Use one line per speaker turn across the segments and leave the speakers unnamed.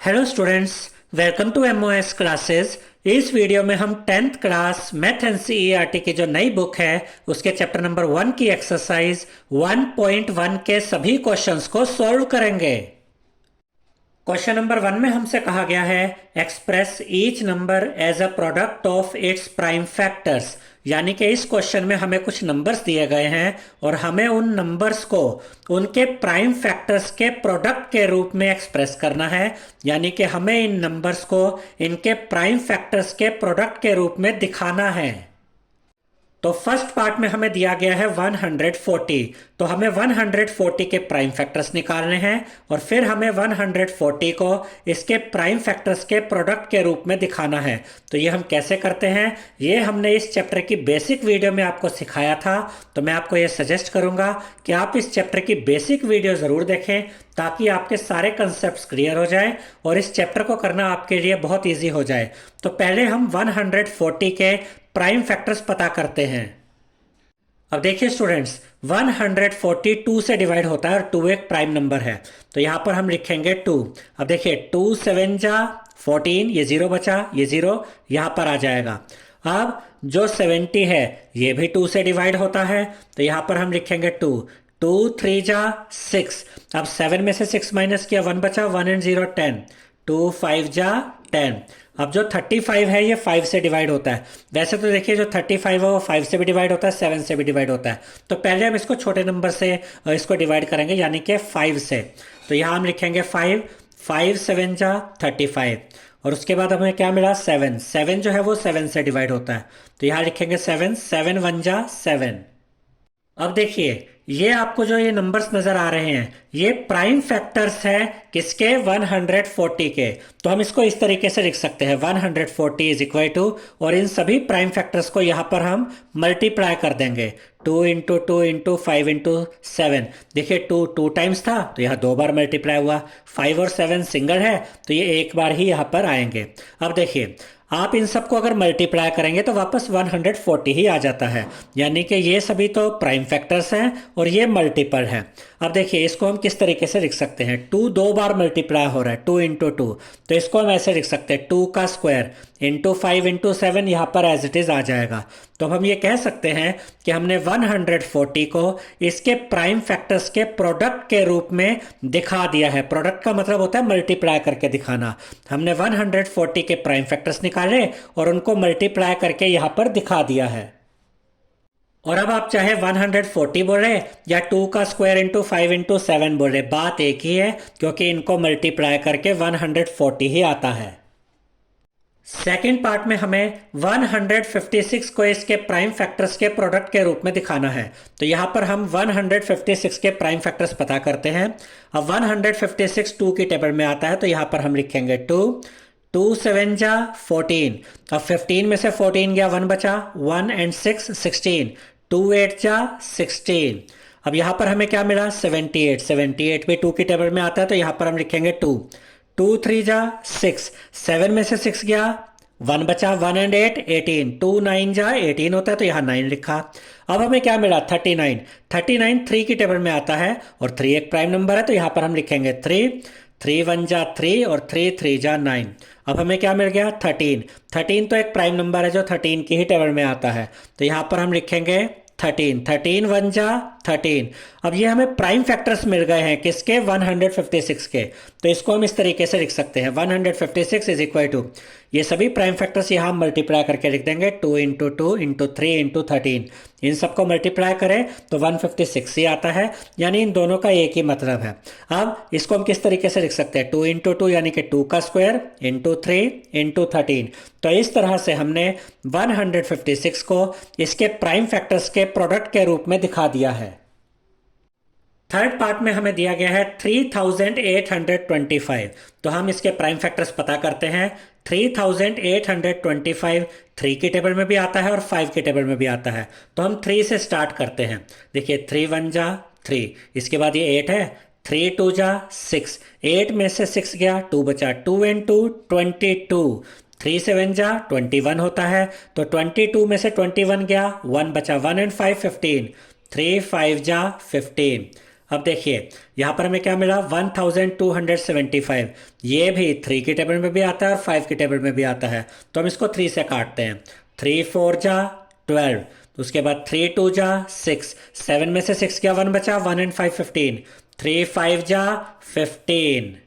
Hello students, welcome to MOS classes. इस video में हम 10th क्लास मैथ एनसीईआरटी की जो नई बुक है उसके चैप्टर नंबर 1 की एक्सरसाइज 1.1 के सभी क्वेश्चंस को सॉल्व करेंगे। क्वेश्चन नंबर 1 में हमसे कहा गया है express each number as a product of its prime factors. यानी कि इस क्वेश्चन में हमें कुछ नंबर्स दिए गए हैं और हमें उन नंबर्स को उनके प्राइम फैक्टर्स के प्रोडक्ट के रूप में एक्सप्रेस करना है। यानी कि हमें इन नंबर्स को इनके प्राइम फैक्टर्स के प्रोडक्ट के रूप में दिखाना है। तो फर्स्ट पार्ट में हमें दिया गया है 140, तो हमें 140 के प्राइम फैक्टर्स निकालने हैं और फिर हमें 140 को इसके प्राइम फैक्टर्स के प्रोडक्ट के रूप में दिखाना है। तो ये हम कैसे करते हैं, ये हमने इस चैप्टर की बेसिक वीडियो में आपको सिखाया था। तो मैं आपको ये सजेस्ट करूंगा कि आप इस चैप्टर की बेसिक वीडियो ज़रूर देखें ताकि आपके सारे कंसेप्ट क्लियर हो जाए और इस चैप्टर को करना आपके लिए बहुत ईजी हो जाए। तो पहले हम 140 के प्राइम फैक्टर्स पता करते हैं। अब देखिए स्टूडेंट्स, 142 से डिवाइड होता है और 2 एक प्राइम नंबर है, तो यहां पर हम लिखेंगे 2। अब देखिए 2 7 जा 14, ये 0 बचा, ये 0 यहां पर आ जाएगा। अब जो 70 है ये भी 2 से डिवाइड होता है, तो यहां पर हम लिखेंगे 2। 2 3 जा 6, अब 7 में से 6 माइनस किया 1 बचा, 1 एंड 0 10, 2 5 जा 10। अब जो 35 है ये 5 से डिवाइड होता है। वैसे तो देखिए जो 35 है वो 5 से भी डिवाइड होता है, 7 से भी डिवाइड होता है। तो पहले हम इसको छोटे नंबर से इसको डिवाइड करेंगे यानी कि 5 से। तो यहाँ हम लिखेंगे 5, 5 7 जा 35 और उसके बाद हमें क्या मिला 7। 7 जो है वो 7 से डिवाइड होता है, तो यहाँ लिखेंगे 7, 7 1 जा 7। अब देखिए ये आपको जो ये नंबर्स नजर आ रहे हैं ये प्राइम फैक्टर्स हैं किसके, 140 के। तो हम इसको इस तरीके से लिख सकते हैं 140 इज इक्वल टू, और इन सभी प्राइम फैक्टर्स को यहां पर हम मल्टीप्लाई कर देंगे 2 इंटू 2 इंटू 5 इंटू 7। देखिए 2 2 टाइम्स था तो यह 2 बार मल्टीप्लाई हुआ, 5 और 7 सिंगल है तो ये एक बार ही यहां पर आएंगे। अब देखिए आप इन सबको अगर मल्टीप्लाई करेंगे तो वापस 140 ही आ जाता है, यानी कि ये सभी तो प्राइम फैक्टर्स हैं और ये मल्टीपल है। अब देखिए इसको हम किस तरीके से लिख सकते हैं, 2 2 बार मल्टीप्लाई हो रहा है 2 इंटू 2, तो इसको हम ऐसे लिख सकते हैं 2 का स्क्वायर इंटू 5 इंटू 7, यहाँ पर एज इट इज आ जाएगा। तो हम ये कह सकते हैं कि हमने 140 को इसके प्राइम फैक्टर्स के प्रोडक्ट के रूप में दिखा दिया है। प्रोडक्ट का मतलब होता है मल्टीप्लाई करके दिखाना। हमने 140 के प्राइम फैक्टर्स निकाले और उनको मल्टीप्लाई करके यहां पर दिखा दिया है। और अब आप चाहे 140 बोले या 2 का स्क्वायर इंटू 5 इंटू 7 बोले, बात एक ही है क्योंकि इनको मल्टीप्लाई करके 140 ही आता है। सेकेंड पार्ट में हमें 156 को इसके प्राइम फैक्टर्स के प्रोडक्ट के रूप में दिखाना है। तो यहां पर हम 156 के प्राइम फैक्टर्स पता करते हैं। अब 156 2 की टेबल में आता है, तो यहां पर हम लिखेंगे 2, 2 7 जा 14, अब 15 में से 14 गया 1 बचा, 1 एंड 6 16, 2 8 जा 16। अब यहां पर हमें क्या मिला 78, 78 भी 2 की टेबल में आता है, तो यहां पर हम लिखेंगे 2, 2 3 जा 6, 7 में से 6 गया 1 बचा, 1 एंड 8 18, 2 9 जा 18 होता है, तो यहाँ 9 लिखा। अब हमें क्या मिला 39, 39 3 की टेबल में आता है और 3 एक प्राइम नंबर है, तो यहाँ पर हम लिखेंगे 3, 3 1 जा 3 और 3 3 जा 9। अब हमें क्या मिल गया 13, 13 तो एक प्राइम नंबर है जो 13 की ही टेबल में आता है, तो यहाँ पर हम लिखेंगे 13, 13 1 जा 13। अब ये हमें प्राइम फैक्टर्स मिल गए हैं किसके, 156 के। तो इसको हम इस तरीके से लिख सकते हैं 156 इज इक्वल टू, ये सभी प्राइम फैक्टर्स यहाँ हम मल्टीप्लाई करके लिख देंगे 2 इंटू 2 इंटू 3 इंटू 13। इन सबको मल्टीप्लाई करें तो 156 ही आता है, यानी इन दोनों का एक ही मतलब है। अब इसको हम किस तरीके से लिख सकते हैं 2 इंटू 2 यानी कि 2 का स्क्वायर इंटू 3 इंटू 13। तो इस तरह से हमने 156 को इसके प्राइम फैक्टर्स के प्रोडक्ट के रूप में दिखा दिया है। थर्ड पार्ट में हमें दिया गया है 3825, तो हम इसके प्राइम फैक्टर्स पता करते हैं। 3825 3 की टेबल में भी आता है और 5 की टेबल में भी आता है, तो हम 3 से स्टार्ट करते हैं। देखिए 3 1 जा 3, इसके बाद ये 8 है, 3 2 जा 6, 8 में से 6 गया 2 बचा, 2 एंड 2 22, 3 7 जा 21 होता है, तो 22 में से 21 गया 1 बचा, 1 एंड 5 15, 3 5 जा 15। अब देखिए यहाँ पर हमें क्या मिला 1275। ये भी 3 की टेबल में भी आता है और 5 की टेबल में भी आता है, तो हम इसको 3 से काटते हैं। 3 4 जा 12, उसके बाद 3 2 जा 6, 7 में से 6 गया 1 बचा, 1 एंड 5 15, 3 5 जा 15।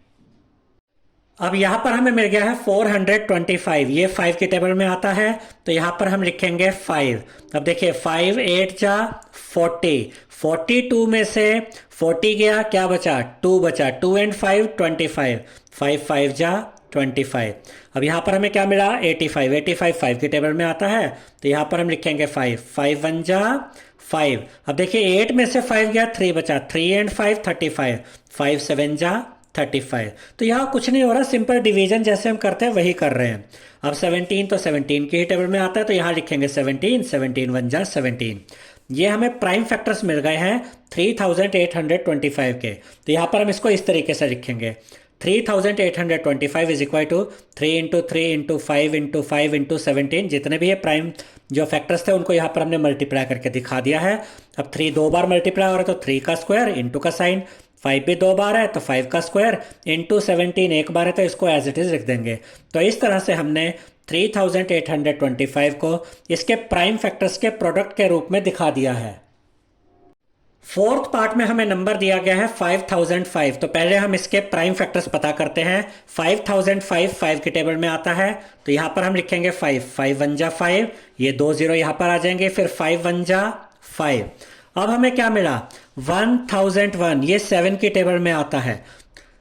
अब यहाँ पर हमें मिल गया है 425, ये 5 की टेबल में आता है, तो यहाँ पर हम लिखेंगे 5। अब देखिए 5 8 जा 40, 42 में से 40 गया, क्या बचा 2 बचा, 2 एंड 5 25, 5 5 जा 25। अब यहाँ पर हमें क्या मिला 85, 85 5 की टेबल में आता है, तो यहाँ पर हम लिखेंगे 5, 5 1 जा 5। अब देखिए 8 में से 5 गया 3 बचा, 3 एंड 5 35, 5 7 जा 35। तो यहाँ कुछ नहीं हो रहा, सिंपल डिवीजन जैसे हम करते हैं वही कर रहे हैं। अब 17 तो 17 की ही टेबल में आता है, तो यहाँ लिखेंगे 17, 17 1 जा 17। ये हमें प्राइम फैक्टर्स मिल गए हैं 3825 के, तो यहाँ पर हम इसको इस तरीके से लिखेंगे 3825 is equal to 3 into 3 into 5 into 5 into 17, जितने भी ये प्राइम जो फैक्टर्स थे उनको यहाँ पर हमने मल्टीप्लाई करके दिखा दिया है। अब 3 दो बार मल्टीप्लाई हो रहा है तो 3 का स्क्वायर इंटू का साइन, 5 भी दो बार है तो 5 का स्क्वायर इंटू 17 एक बार है, तो इसको एज इट इज लिख देंगे। तो इस तरह से हमने 3825 को इसके प्राइम फैक्टर्स के प्रोडक्ट के रूप में दिखा दिया है। फोर्थ पार्ट में हमें नंबर दिया गया है 5005, तो पहले हम इसके प्राइम फैक्टर्स पता करते हैं। 5005 5 की टेबल में आता है, तो यहां पर हम लिखेंगे 5, 5 1 जा 5, ये 2 0 यहां पर आ जाएंगे, फिर 5 1 जा 5। अब हमें क्या मिला 1001, ये 7 की टेबल में आता है।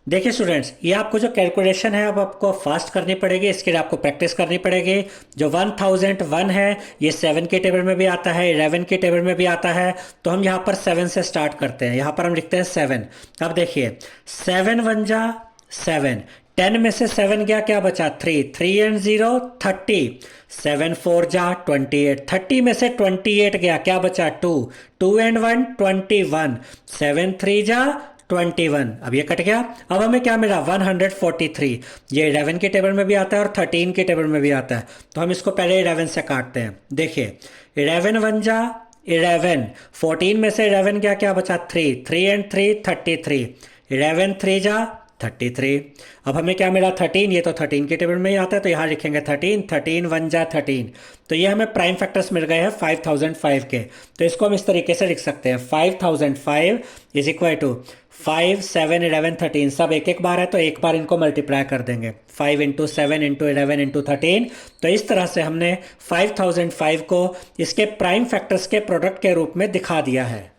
देखिए स्टूडेंट्स, ये आपको जो कैलकुलेशन है अब आपको फास्ट करनी पड़ेगी, इसके लिए आपको प्रैक्टिस करनी पड़ेगी। जो 1001 है ये 7 की टेबल में भी आता है, 11 की टेबल में भी आता है, तो हम यहाँ पर 7 से स्टार्ट करते हैं। यहाँ पर हम लिखते हैं 7। अब देखिए 7 1 जा 7, 10 में से 7 गया, क्या बचा 3, 3 एंड 0 30, 7 4 जा 28, 30 में से 28 गया, क्या बचा 2, 2 एंड 1 21, 7 3 जा 21। अब ये कट गया। अब हमें क्या मिला 143, ये 11 की टेबल में भी आता है और 13 की टेबल में भी आता है, तो हम इसको पहले 11 से काटते हैं। देखिए 11 1 जा 11, 14 में से 11 गया, क्या बचा 3, 3 एंड 3 33, 11 3 जा 33। अब हमें क्या मिला 13, ये तो 13 की टेबल में ही आता है, तो यहाँ लिखेंगे 13, 13 1 जा 13। तो ये हमें प्राइम फैक्टर्स मिल गए हैं 5005 के, तो इसको हम इस तरीके से लिख सकते हैं 5005 इज इक्वल टू 5 7 11 13, सब एक एक बार है तो एक बार इनको मल्टीप्लाई कर देंगे, 5 इंटू 7 इंटू 11 इंटू 13। तो इस तरह से हमने 5005 को इसके प्राइम फैक्टर्स के प्रोडक्ट के रूप में दिखा दिया है।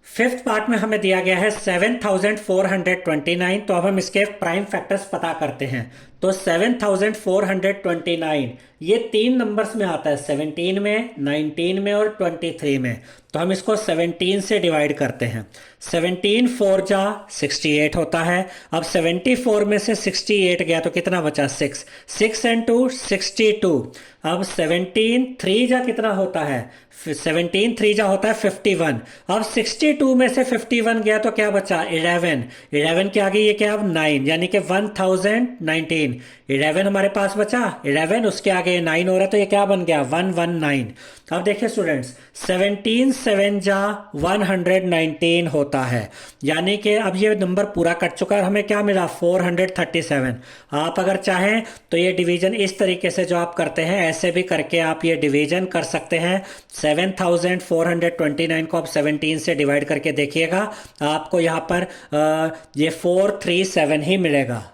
फिफ्थ पार्ट में हमें दिया गया है 7429, तो अब हम इसके प्राइम फैक्टर्स पता करते हैं। तो 7429 ये 3 नंबर्स में आता है, 17 में, 19 में और 23 में, तो हम इसको 17 से डिवाइड करते हैं। 17 4 जा 68 होता है। अब 74 में से 68 गया तो कितना बचा 6, 6 एंड 2 62। अब 17 3 जा कितना होता है 17 3 जा होता है 51। अब 62 में से 51 गया तो क्या बचा 11, 11 के आगे ये क्या अब 9, यानी कि 1019। 11 हमारे पास बचा 11, उसके आगे 9 हो रहा है तो ये क्या बन गया 119। अब देखिए स्टूडेंट्स 17 7 जा 119 होता है, यानी कि अब ये नंबर पूरा कट चुका है। हमें क्या मिला 437। आप अगर चाहें तो ये डिवीजन इस तरीके से जो आप करते हैं ऐसे भी करके आप ये डिवीजन कर सकते हैं। 7429 को आप 17 से डिवाइड करके देखिएगा, आपको यहाँ पर ये 437 ही मिलेगा।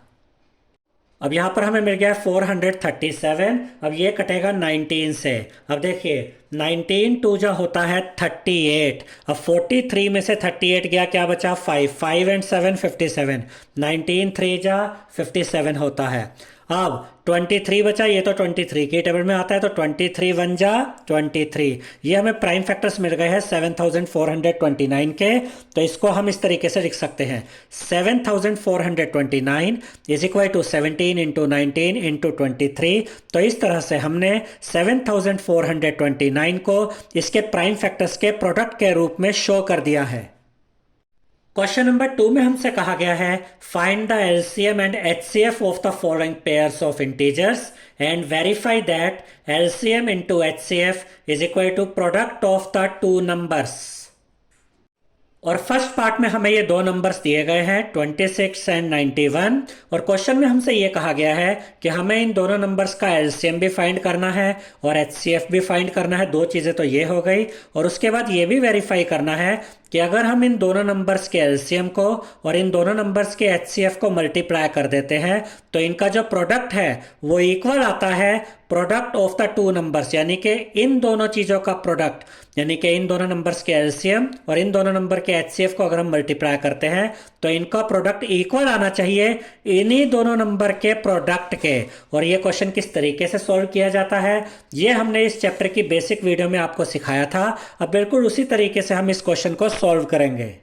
अब यहाँ पर हमें मिल गया 437। अब ये कटेगा 19 से। अब देखिए 19 2 जा होता है 38। अब 43 में से 38 गया, क्या बचा 5, 5 एंड 7 57, 19 3 जा 57 होता है। अब 23 बचा, ये तो 23 की टेबल में आता है, तो 23 1 जा 23। ये हमें प्राइम फैक्टर्स मिल गए हैं 7429 के, तो इसको हम इस तरीके से लिख सकते हैं 7429 is equal to 17 into 19 into 23। तो इस तरह से हमने 7429 को इसके प्राइम फैक्टर्स के प्रोडक्ट के रूप में शो कर दिया है। क्वेश्चन नंबर 2 में हमसे कहा गया है find the LCM and HCF of the following pairs of integers and verify that LCM into HCF is equal to product of the two numbers. और फर्स्ट पार्ट में हमें ये दो नंबर्स दिए गए हैं 26 एंड 91। और क्वेश्चन में हमसे ये कहा गया है कि हमें इन दोनों नंबर्स का एलसीएम भी फाइंड करना है और एचसीएफ भी फाइंड करना है। दो चीज़ें तो ये हो गई, और उसके बाद ये भी वेरीफाई करना है कि अगर हम इन दोनों नंबर्स के एलसीएम को और इन दोनों नंबर्स के एचसीएफ को मल्टीप्लाई कर देते हैं तो इनका जो प्रोडक्ट है वो इक्वल आता है product of the two numbers, यानी कि इन दोनों चीज़ों का प्रोडक्ट, यानी कि इन दोनों नंबर्स के एलसीएम और इन दोनों नंबर के एचसीएफ को अगर हम मल्टीप्लाई करते हैं तो इनका प्रोडक्ट इक्वल आना चाहिए इन्हीं दोनों नंबर के प्रोडक्ट के। और ये क्वेश्चन किस तरीके से सॉल्व किया जाता है ये हमने इस चैप्टर की बेसिक वीडियो में आपको सिखाया था। अब बिल्कुल उसी तरीके से हम इस क्वेश्चन को सॉल्व करेंगे।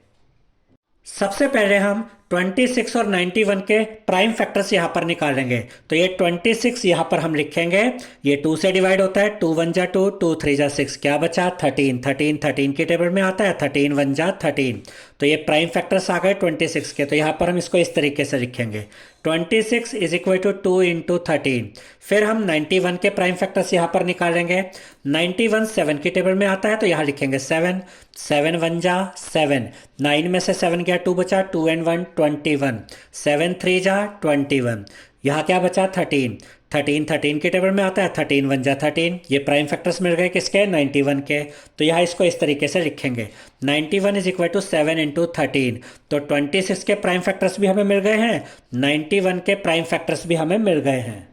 सबसे पहले हम 26 और 91 के प्राइम फैक्टर्स यहाँ पर निकालेंगे। तो ये 26 यहाँ पर हम लिखेंगे, ये 2 से डिवाइड होता है, 2 1 जा 2, 2 3 जा 6, क्या बचा 13, 13 13 की टेबल में आता है, 13 1 जा 13। तो ये प्राइम फैक्टर्स आ गए 26 के। तो यहाँ पर हम इसको इस तरीके से लिखेंगे 26 इज इक्वल टू 2 इंटू 13। फिर हम 91 के प्राइम फैक्टर्स यहाँ पर निकालेंगे। 91 7 की टेबल में आता है तो यहाँ लिखेंगे 7, 7 1 जा 7, 9 में से 7 गया 2 बचा, 2 and 1 21, 7 3 जा 21, यहाँ क्या बचा 13, 13 13 की टेबल में आता है, 13 1 जा 13। ये प्राइम फैक्टर्स मिल गए किसके 91 के। तो यहाँ इसको इस तरीके से लिखेंगे 91 इज इक्वल टू 7 इंटू 13। तो 26 के प्राइम फैक्टर्स भी हमें मिल गए हैं, 91 के प्राइम फैक्टर्स भी हमें मिल गए हैं।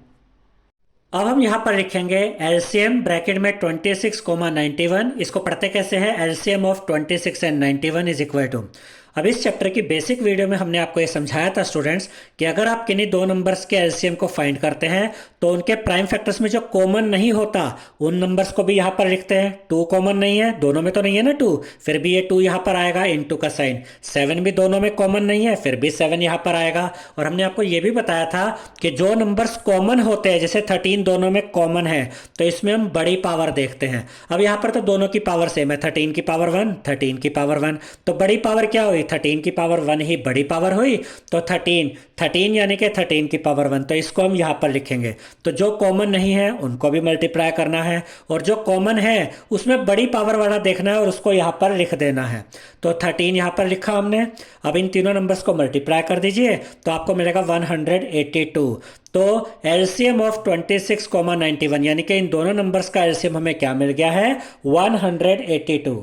अब हम यहाँ पर लिखेंगे एलसीएम ब्रैकेट में 26, 91। इसको पढ़ते कैसे हैं, LCM of 26 and 91 is equal to. अब इस चैप्टर की बेसिक वीडियो में हमने आपको ये समझाया था स्टूडेंट्स कि अगर आप किन्हीं दो नंबर्स के एलसीएम को फाइंड करते हैं तो उनके प्राइम फैक्टर्स में जो कॉमन नहीं होता उन नंबर्स को भी यहाँ पर लिखते हैं। 2 कॉमन नहीं है, दोनों में तो नहीं है ना 2, फिर भी ये 2 यहाँ पर आएगा इनटू का साइन। 7 भी दोनों में कॉमन नहीं है, फिर भी 7 यहाँ पर आएगा। और हमने आपको ये भी बताया था कि जो नंबर्स कॉमन होते हैं, जैसे 13 दोनों में कॉमन है तो इसमें हम बड़ी पावर देखते हैं। अब यहाँ पर तो दोनों की पावर सेम है, 13 की पावर 1, 13 की पावर 1, तो बड़ी पावर क्या हुई 13 की पावर 1 ही बड़ी पावर हुई। तो 13 यानी कि 13 की पावर 1, तो इसको हम यहाँ पर लिखेंगे। तो जो कॉमन नहीं है उनको भी मल्टीप्लाई करना है और जो कॉमन है उसमें बड़ी पावर वाला देखना है और उसको यहाँ पर लिख देना है। तो 13 यहाँ पर लिखा हमने। अब इन तीनों नंबर्स को मल्टीप्लाई कर दीजिए तो आपको मिलेगा 182। तो एलसीएम ऑफ 26, 91, यानी कि इन दोनों नंबर्स का एलसीएम हमें क्या मिल गया है 182।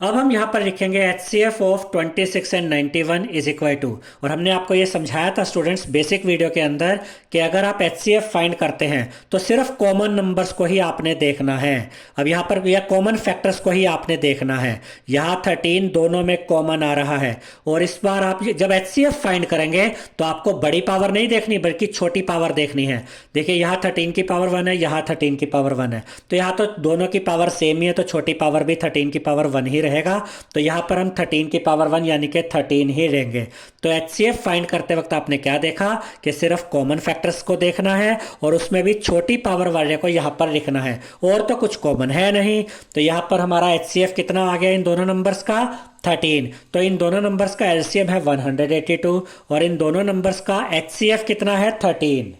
अब हम यहाँ पर लिखेंगे HCF of 26 and 91 is equal to. और हमने आपको ये समझाया था स्टूडेंट्स बेसिक वीडियो के अंदर कि अगर आप HCF फाइंड करते हैं तो सिर्फ कॉमन नंबर्स को ही आपने देखना है। अब यहाँ पर यह कॉमन फैक्टर्स को ही आपने देखना है। यहाँ 13 दोनों में कॉमन आ रहा है और इस बार आप जब HCF फाइंड करेंगे तो आपको बड़ी पावर नहीं देखनी बल्कि छोटी पावर देखनी है। देखिए यहाँ 13 की पावर 1 है, यहाँ 13 की पावर 1 है, तो यहाँ तो दोनों की पावर सेम ही है, तो छोटी पावर भी 13 की पावर 1 ही रहेगा। तो यहां पर हम 13 की पावर 1 यानी कि 13 ही लेंगे। तो HCF फाइंड करते वक्त आपने क्या देखा कि सिर्फ कॉमन फैक्टर्स को देखना है और उसमें भी छोटी पावर वाले को यहां पर लिखना है, और तो कुछ कॉमन है नहीं। तो यहां पर हमारा HCF कितना आ गया इन दोनों नंबर्स का 13। तो इन दोनों नंबर्स का LCM है 182 और इन दोनों नंबर्स का HCF कितना है 13।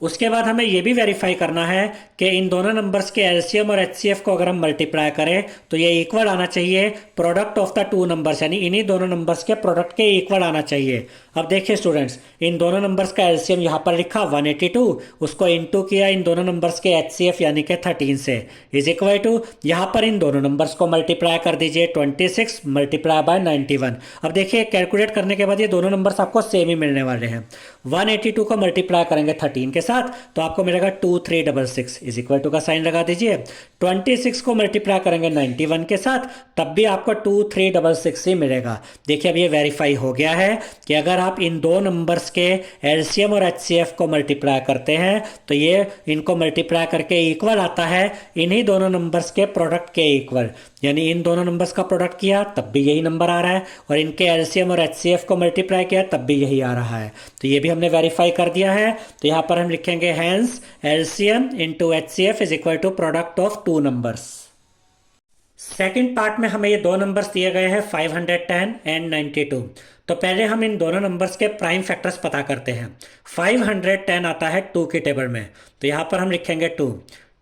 उसके बाद हमें यह भी वेरीफाई करना है कि इन दोनों नंबर्स के एलसीएम और एचसीएफ को अगर हम मल्टीप्लाई करें तो ये इक्वल आना चाहिए product of the two numbers, यानी इन्हीं दोनों नंबर्स के प्रोडक्ट के इक्वल आना चाहिए। अब देखिए स्टूडेंट्स, इन दोनों नंबर्स का एलसीएम यहाँ पर लिखा 182, उसको इनटू किया इन दोनों नंबर्स के एचसीएफ यानी कि 13 से, इज इक्वल टू यहाँ पर इन दोनों नंबर्स को मल्टीप्लाई कर दीजिए 26 मल्टीप्लाई बाय 91। अब देखिए कैलकुलेट करने के बाद ये दोनों नंबर्स आपको सेम ही मिलने वाले हैं। 182 को मल्टीप्लाई करेंगे 13 के साथ तो आपको मिलेगा 2366 इज इक्वल टू का साइन लगा दीजिए। 26 को मल्टीप्लाई करेंगे 91 के साथ तब भी आपको 2366 ही मिलेगा। देखिए अब ये वेरीफाई हो गया है कि अगर आप इन दो नंबर्स के एलसीएम और एचसीएफ को मल्टीप्लाई करते हैं तो ये इनको मल्टीप्लाई करके इक्वल आता है इन्हीं दोनों नंबर्स के प्रोडक्ट के इक्वल, यानी इन दोनों नंबर्स का प्रोडक्ट किया तब भी यही नंबर आ रहा है और इनके एलसीएम और एचसीएफ को मल्टीप्लाई किया तब भी यही आ रहा है। तो ये भी हमने वेरीफाई कर दिया है। तो यहाँ पर हम लिखेंगे hence LCM into HCF is equal to product of two numbers. Second part में हमें ये दो नंबर्स दिए गए हैं 510 एंड 92। तो पहले हम इन दोनों नंबर्स के प्राइम फैक्टर्स पता करते हैं। 510 आता है 2 की टेबल में, तो यहाँ पर हम लिखेंगे 2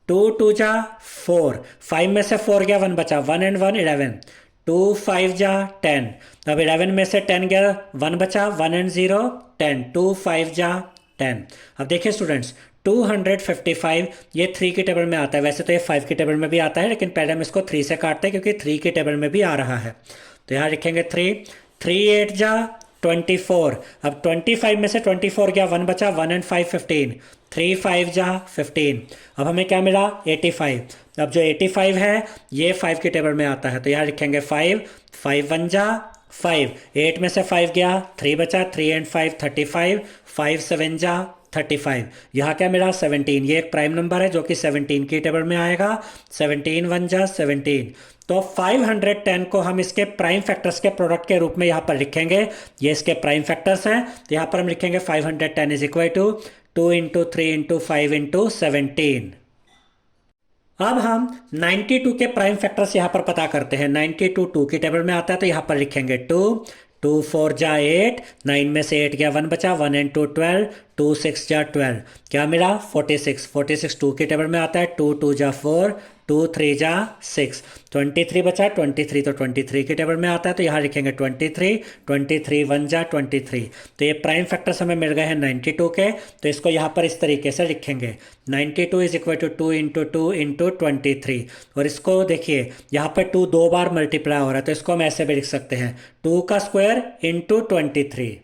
2 जा 4, 5 में से 4 गया 1 बचा, 1 and 1 11, 2 5 जा 10। अब 11 में से 10 गया, 1 बचा, 1 एंड 0 10, 2 5 जा 10। अब देखिए स्टूडेंट्स, 255 ये 3 की टेबल में आता है, वैसे तो ये 5 की टेबल में भी आता है, लेकिन पहले हम इसको 3 से काटते हैं क्योंकि 3 की टेबल में भी आ रहा है। तो यहाँ लिखेंगे 3, 3 8 जा 24। अब 25 में से 24 गया, 1 बचा, 1 एंड 5 15, 3 5 जा 15। अब हमें क्या मिला 85। अब जो 85 है ये 5 की टेबल में आता है, तो यहाँ लिखेंगे 5, 5 1 जा 5, 8 में से 5 गया, 3 बचा, 3 एंड 5 35, 5 7 जा 35। यहाँ क्या मिला 17, ये एक प्राइम नंबर है जो कि 17 की टेबल में आएगा, 17 1 जा 17। तो 510 को हम इसके प्राइम फैक्टर्स के प्रोडक्ट के रूप में यहाँ पर लिखेंगे, ये इसके प्राइम फैक्टर्स हैं। तो यहाँ पर हम लिखेंगे 510 is equal to 2 into 3 into 5 into 17। अब हम 92 के प्राइम फैक्टर्स यहाँ पर पता करते हैं। 92 2 की टेबल में आता है, तो यहाँ पर लिखेंगे 2, 2 4 जा 8, 9 में से 8 गया, 1 बचा, 1 एंड 2 12, 2 6 जा 12, क्या मिला 46। 46 2 की टेबल में आता है, 2 2 जा 4, 2 3 जा 6, 23 बचा, 23 तो 23 की टेबल में आता है, तो यहाँ लिखेंगे 23, 23 1 जा 23। तो ये प्राइम फैक्टर्स हमें मिल गए हैं 92 के, तो इसको यहाँ पर इस तरीके से लिखेंगे 92 is equal to 2 into 2 into 23। और इसको देखिए यहाँ पर 2 2 बार मल्टीप्लाई हो रहा है, तो इसको हम ऐसे भी लिख सकते हैं 2 का स्क्वायर इंटू 23।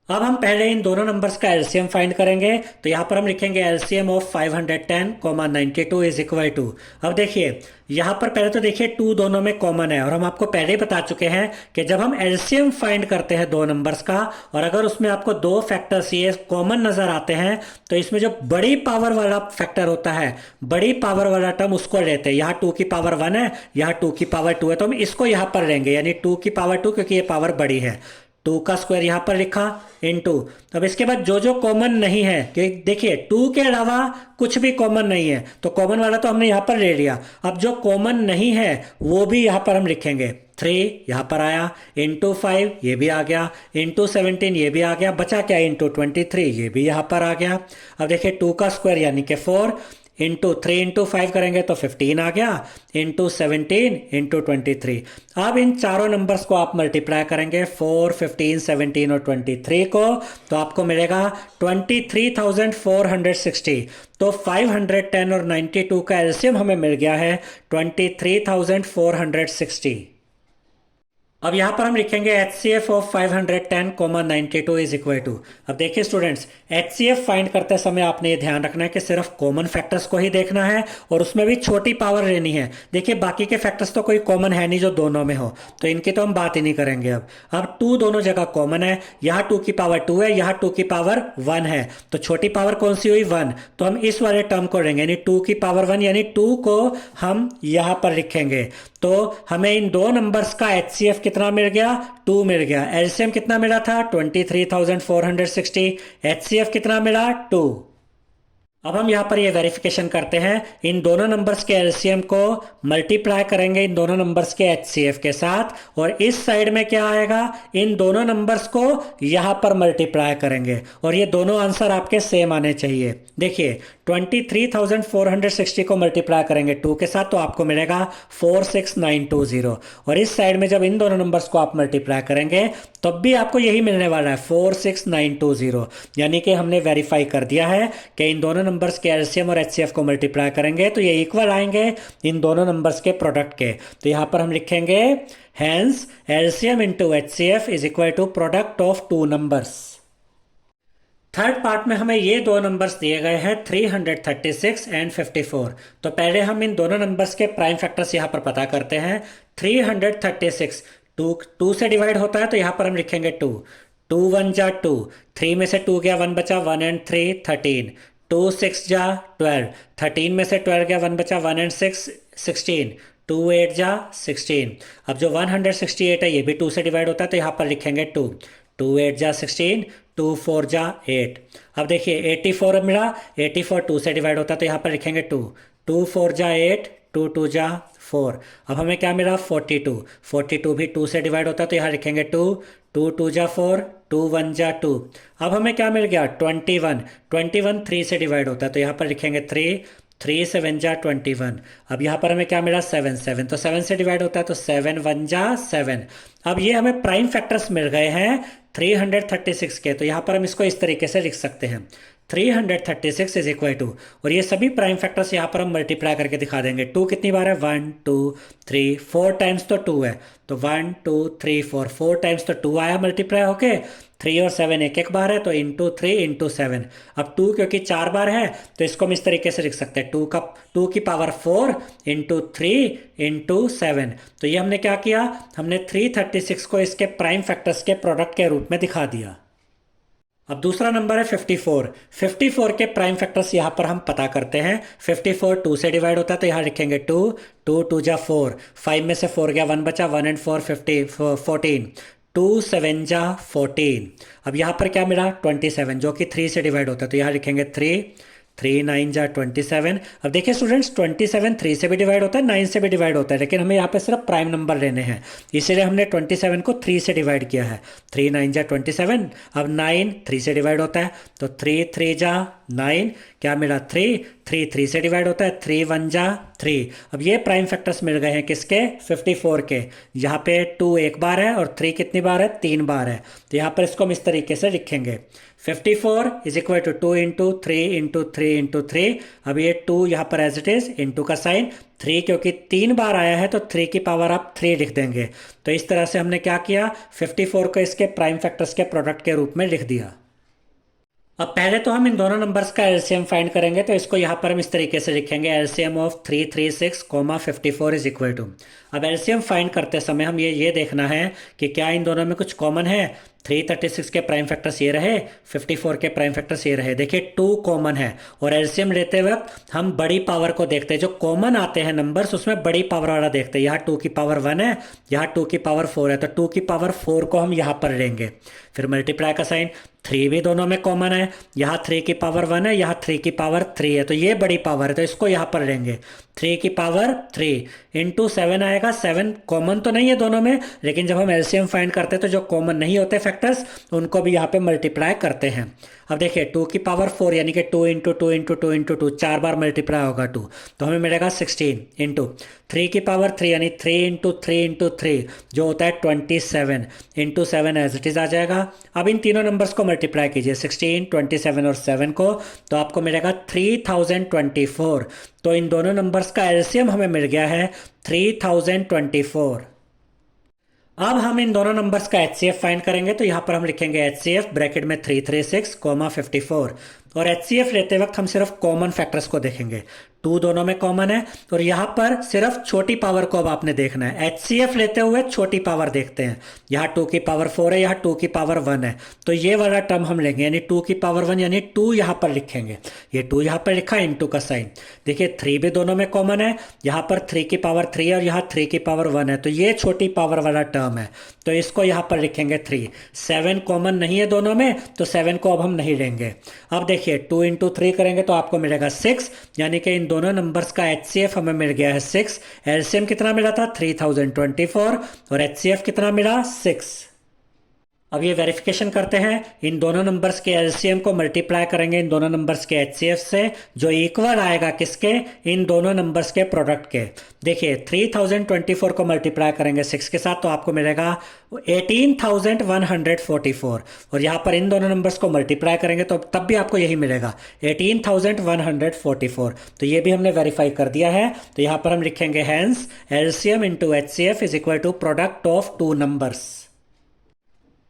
अब हम पहले इन दोनों नंबर्स का एलसीएम फाइंड करेंगे, तो यहाँ पर हम लिखेंगे LCM of 510, 92 is equal to. अब देखिए यहाँ पर पहले तो देखिए 2 दोनों में कॉमन है, और हम आपको पहले ही बता चुके हैं कि जब हम एलसीएम फाइंड करते हैं दो नंबर्स का, और अगर उसमें आपको दो फैक्टर्स ये कॉमन नजर आते हैं, तो इसमें जो बड़ी पावर वाला फैक्टर होता है, बड़ी पावर वाला टर्म उसको लेते हैं। यहाँ 2 की पावर 1 है, यहाँ 2 की पावर 2 है, तो हम इसको यहाँ पर लेंगे, यानी 2 की पावर 2, क्योंकि ये पावर बड़ी है। 2 का स्क्वायर यहाँ पर लिखा इनटू। अब इसके बाद जो जो कॉमन नहीं है, कि देखिए 2 के अलावा कुछ भी कॉमन नहीं है, तो कॉमन वाला तो हमने यहाँ पर ले लिया। अब जो कॉमन नहीं है वो भी यहाँ पर हम लिखेंगे। 3 यहाँ पर आया, इंटू 5 ये भी आ गया, इंटू 17 ये भी आ गया, बचा क्या इंटू 23 ये भी यहाँ पर आ गया। अब देखिए 2 का स्क्वायर यानी कि 4, इंटू 3 इंटू 5 करेंगे तो 15 आ गया, इंटू 17 इंटू 23। अब इन चारों नंबर्स को आप मल्टीप्लाई करेंगे 4, 15, 17 और 23 को, तो आपको मिलेगा 23,460। तो 510 और 92 का एलसीएम हमें मिल गया है 23,460। अब यहां पर हम लिखेंगे HCF of 510, 92 is equal to. अब देखिए स्टूडेंट्स, HCF फाइंड करते समय आपने ये ध्यान रखना है कि सिर्फ कॉमन फैक्टर्स को ही देखना है, और उसमें भी छोटी पावर लेनी है। देखिए बाकी के फैक्टर्स तो कोई कॉमन है नहीं जो दोनों में हो, तो इनकी तो हम बात ही नहीं करेंगे। अब 2 दोनों जगह कॉमन है, यहाँ 2 की पावर 2 है, यहाँ 2 की पावर 1 है, तो छोटी पावर कौन सी हुई 1, तो हम इस वाले टर्म को लेंगे, यानी 2 की पावर 1, यानी 2 को हम यहाँ पर लिखेंगे। तो हमें इन दो नंबर्स का HCF कितना मिल गया 2 मिल गया। एलसीएम कितना मिला था 23,460, HCF कितना मिला 2। अब हम यहाँ पर ये वेरिफिकेशन करते हैं, इन दोनों नंबर्स के एलसीएम को मल्टीप्लाई करेंगे इन दोनों नंबर्स के HCF के साथ, और इस साइड में क्या आएगा, इन दोनों नंबर्स को यहाँ पर मल्टीप्लाई करेंगे, और ये दोनों आंसर आपके सेम आने चाहिए। देखिए 23,460 को मल्टीप्लाई करेंगे 2 के साथ, तो आपको मिलेगा 46920, और इस साइड में जब इन दोनों नंबर्स को आप मल्टीप्लाई करेंगे तब भी आपको यही मिलने वाला है 46920, यानी कि हमने वेरीफाई कर दिया है कि इन दोनों नंबर्स के एलसीएम और HCF को मल्टीप्लाई करेंगे तो ये इक्वल आएंगे इन दोनों नंबर्स के प्रोडक्ट के। तो यहां पर हम लिखेंगे hence LCM into HCF is equal to product of 2 numbers. Third part में हमें ये दो नंबर्स दिए गए हैं 336 एंड 54। तो पहले हम इन दोनों नंबर्स के प्राइम फैक्टर्स यहाँ पर पता करते हैं। 336 2 से डिवाइड होता है, तो यहाँ पर हम लिखेंगे 2, 2 1 जा 2, 3 में से 2 गया 1 बचा, 1 एंड 3 13, 2 6 जा 12, 13 में से 12 गया 1 बचा, 1 एंड 6 16, 2 8 जा 16। अब जो 168 है ये भी 2 से डिवाइड होता है, तो यहाँ पर लिखेंगे 2, 2 8 जा 16, 2 4 जा 8। अब देखिए 84 मिला, 84 2 से डिवाइड होता है, तो यहाँ पर लिखेंगे 2, 2 4 जा 8, 2 2 जा 4। अब हमें क्या मिला 42, 42 भी 2 से डिवाइड होता है, तो यहाँ लिखेंगे 2, 2 2 जा 4, 2 1 जा 2। अब हमें क्या मिल गया 21, 21 3 से डिवाइड होता है, तो यहाँ पर लिखेंगे 3, 3 7 जा 21। अब यहाँ पर हमें क्या मिला 7 7, तो 7 से डिवाइड होता है तो 7 1 जा 7। अब ये हमें प्राइम फैक्टर्स मिल गए हैं 336 के, तो यहाँ पर हम इसको इस तरीके से लिख सकते हैं 336 इज इक्वल टू, और ये सभी प्राइम फैक्टर्स यहाँ पर हम मल्टीप्लाई करके दिखा देंगे। 2 कितनी बार है 1 2 3 4 टाइम्स तो 2 है, तो 1 2 3 4 4 टाइम्स तो 2 आया मल्टीप्लाई होके। 3 और 7 एक एक बार है तो इंटू 3 इंटू 7। अब 2 क्योंकि 4 बार है तो इसको हम इस तरीके से लिख सकते हैं 2 की पावर 4 इंटू 3 इंटू 7। तो ये हमने क्या किया, हमने 336 को इसके प्राइम फैक्टर्स के प्रोडक्ट के रूप में दिखा दिया। अब दूसरा नंबर है 54। 54 के प्राइम फैक्टर्स यहाँ पर हम पता करते हैं। 54 2 से डिवाइड होता है तो यहाँ लिखेंगे 2 2 2 जा 4, 5 में से 4 गया 1 बचा, 1 एंड 4 14, 2 7 जा 14। अब यहाँ पर क्या मिला 27 जो कि 3 से डिवाइड होता है तो यहाँ लिखेंगे 3 3 9 जा 27। अब देखिए स्टूडेंट्स 27 3 से भी डिवाइड होता है 9 से भी डिवाइड होता है, लेकिन हमें यहाँ पे सिर्फ प्राइम नंबर लेने हैं, इसीलिए हमने 27 को 3 से डिवाइड किया है। 3 9 जा 27। अब 9 3 से डिवाइड होता है तो 3 3 जा 9, क्या मिला 3 3 3 से डिवाइड होता है 3 1 जा 3। अब ये प्राइम फैक्टर्स मिल गए हैं किसके 54 के। यहाँ पे 2 एक बार है और 3 कितनी बार है 3 बार है, तो यहाँ पर इसको हम इस तरीके से लिखेंगे 54 is equal to 2 into 3 into 3 into 3। अब ये 2 यहाँ पर एज इट इज इंटू का साइन, 3 क्योंकि 3 बार आया है तो 3 की पावर आप 3 लिख देंगे। तो इस तरह से हमने क्या किया 54 को इसके प्राइम फैक्टर्स के प्रोडक्ट के रूप में लिख दिया। अब पहले तो हम इन दोनों नंबर्स का एलसीएम फाइंड करेंगे, तो इसको यहाँ पर हम इस तरीके से लिखेंगे LCM of 336, 54 is equal to. अब एलसीएम फाइंड करते समय हम ये देखना है कि क्या इन दोनों में कुछ कॉमन है। 336 के प्राइम फैक्टर्स ये रहे, 54 के प्राइम फैक्टर्स ये रहे। देखिए 2 कॉमन है और एलसीएम लेते वक्त हम बड़ी पावर को देखते हैं, जो कॉमन आते हैं नंबर्स उसमें बड़ी पावर वाला देखते हैं। यहाँ 2 की पावर 1 है, यहाँ 2 की पावर 4 है, तो 2 की पावर 4 को हम यहाँ पर लेंगे। फिर मल्टीप्लाई का साइन, 3 भी दोनों में कॉमन है, यहाँ 3 की पावर 1 है, यहाँ 3 की पावर 3 है, तो ये बड़ी पावर है तो इसको यहाँ पर लेंगे। 3 की पावर 3 इंटू 7 आएगा। 7 कॉमन तो नहीं है दोनों में, लेकिन जब हम एलसीएम फाइंड करते हैं तो जो कॉमन नहीं होते फैक्टर्स उनको भी यहाँ पे मल्टीप्लाई करते हैं। अब देखिए 2 की पावर 4 यानी कि 2 इंटू 2 इंटू 2 इंटू 2 4 बार मल्टीप्लाई होगा 2, तो हमें मिलेगा 16 इंटू 3 की पावर 3 यानी 3 इंटू 3 इंटू 3 जो होता है 27 इंटू 7 एज इट इज आ जाएगा। अब इन तीनों नंबर्स को मल्टीप्लाई कीजिए 16, 27 और 7 को, तो आपको मिलेगा 3024। तो इन दोनों नंबर्स का एलसीएम हमें मिल गया है 3024। अब हम इन दोनों नंबर्स का एचसीएफ फाइंड करेंगे, तो यहां पर हम लिखेंगे एचसीएफ ब्रैकेट में 336, 54, और एचसीएफ लेते वक्त हम सिर्फ कॉमन फैक्टर्स को देखेंगे। 2 दोनों में कॉमन है और यहां पर सिर्फ छोटी पावर को अब आपने देखना है। एचसीएफ लेते हुए छोटी पावर देखते हैं, यहाँ 2 की पावर 4 है, यहाँ 2 की पावर 1 है, तो ये वाला टर्म हम लेंगे, यानी 2 की पावर 1 यानी 2 यहाँ पर लिखेंगे। ये 2 यहाँ पर लिखा इंटू का साइन। देखिए 3 भी दोनों में कॉमन है, यहाँ पर 3 की पावर 3 है और यहाँ 3 की पावर 1 है, तो ये छोटी पावर वाला टर्म है, तो इसको यहाँ पर लिखेंगे 3। 7 कॉमन नहीं है दोनों में, तो 7 को अब हम नहीं लेंगे। अब देखिए 2 इंटू 3 करेंगे तो आपको मिलेगा 6, यानी कि इन दोनों नंबर्स का एचसीएफ हमें मिल गया है 6। एलसीएम कितना मिला था 3024 और एचसीएफ कितना मिला 6। अब ये वेरिफिकेशन करते हैं, इन दोनों नंबर्स के एलसीएम को मल्टीप्लाई करेंगे इन दोनों नंबर्स के एचसीएफ से, जो इक्वल आएगा किसके, इन दोनों नंबर्स के प्रोडक्ट के। देखिए 3024 को मल्टीप्लाई करेंगे 6 के साथ तो आपको मिलेगा 18144, और यहाँ पर इन दोनों नंबर्स को मल्टीप्लाई करेंगे तो तब भी आपको यही मिलेगा 18144। तो ये भी हमने वेरीफाई कर दिया है, तो यहाँ पर हम लिखेंगे hence LCM into HCF is equal to product of 2 numbers.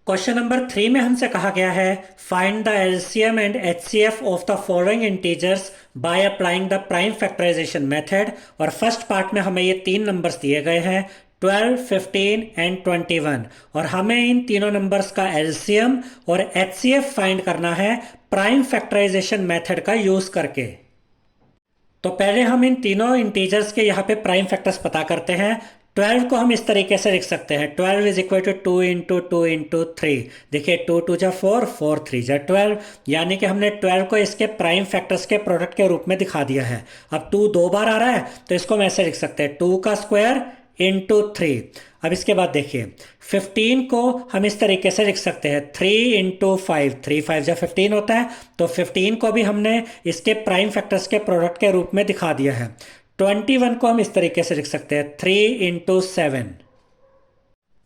Question number 3 में हमसे कहा गया है find the LCM and HCF of the following integers by applying the prime factorisation method, और फर्स्ट पार्ट में हमें ये 3 नंबर्स दिए गए हैं 12, 15 एंड 21, और हमें इन तीनों नंबर्स का एलसीएम और एचसीएफ फाइंड करना है प्राइम फैक्टराइजेशन मेथड का यूज करके। तो पहले हम इन तीनों इंटीजर्स के यहाँ पे प्राइम फैक्टर्स पता करते हैं। 12 को हम इस तरीके से लिख सकते हैं 12 is equal to 2 into 2 into 3। देखिए 2 2 जा 4, 4 3 जा 12, यानी कि हमने 12 को इसके प्राइम फैक्टर्स के प्रोडक्ट के रूप में दिखा दिया है। अब 2 2 बार आ रहा है तो इसको हम ऐसे लिख सकते हैं 2 का स्क्वायर इंटू 3। अब इसके बाद देखिए 15 को हम इस तरीके से लिख सकते हैं 3 इंटू 5, 3 5 जब 15 होता है तो 15 को भी हमने इसके प्राइम फैक्टर्स के प्रोडक्ट के रूप में दिखा दिया है। 21 को हम इस तरीके से लिख सकते हैं 3 इंटू 7।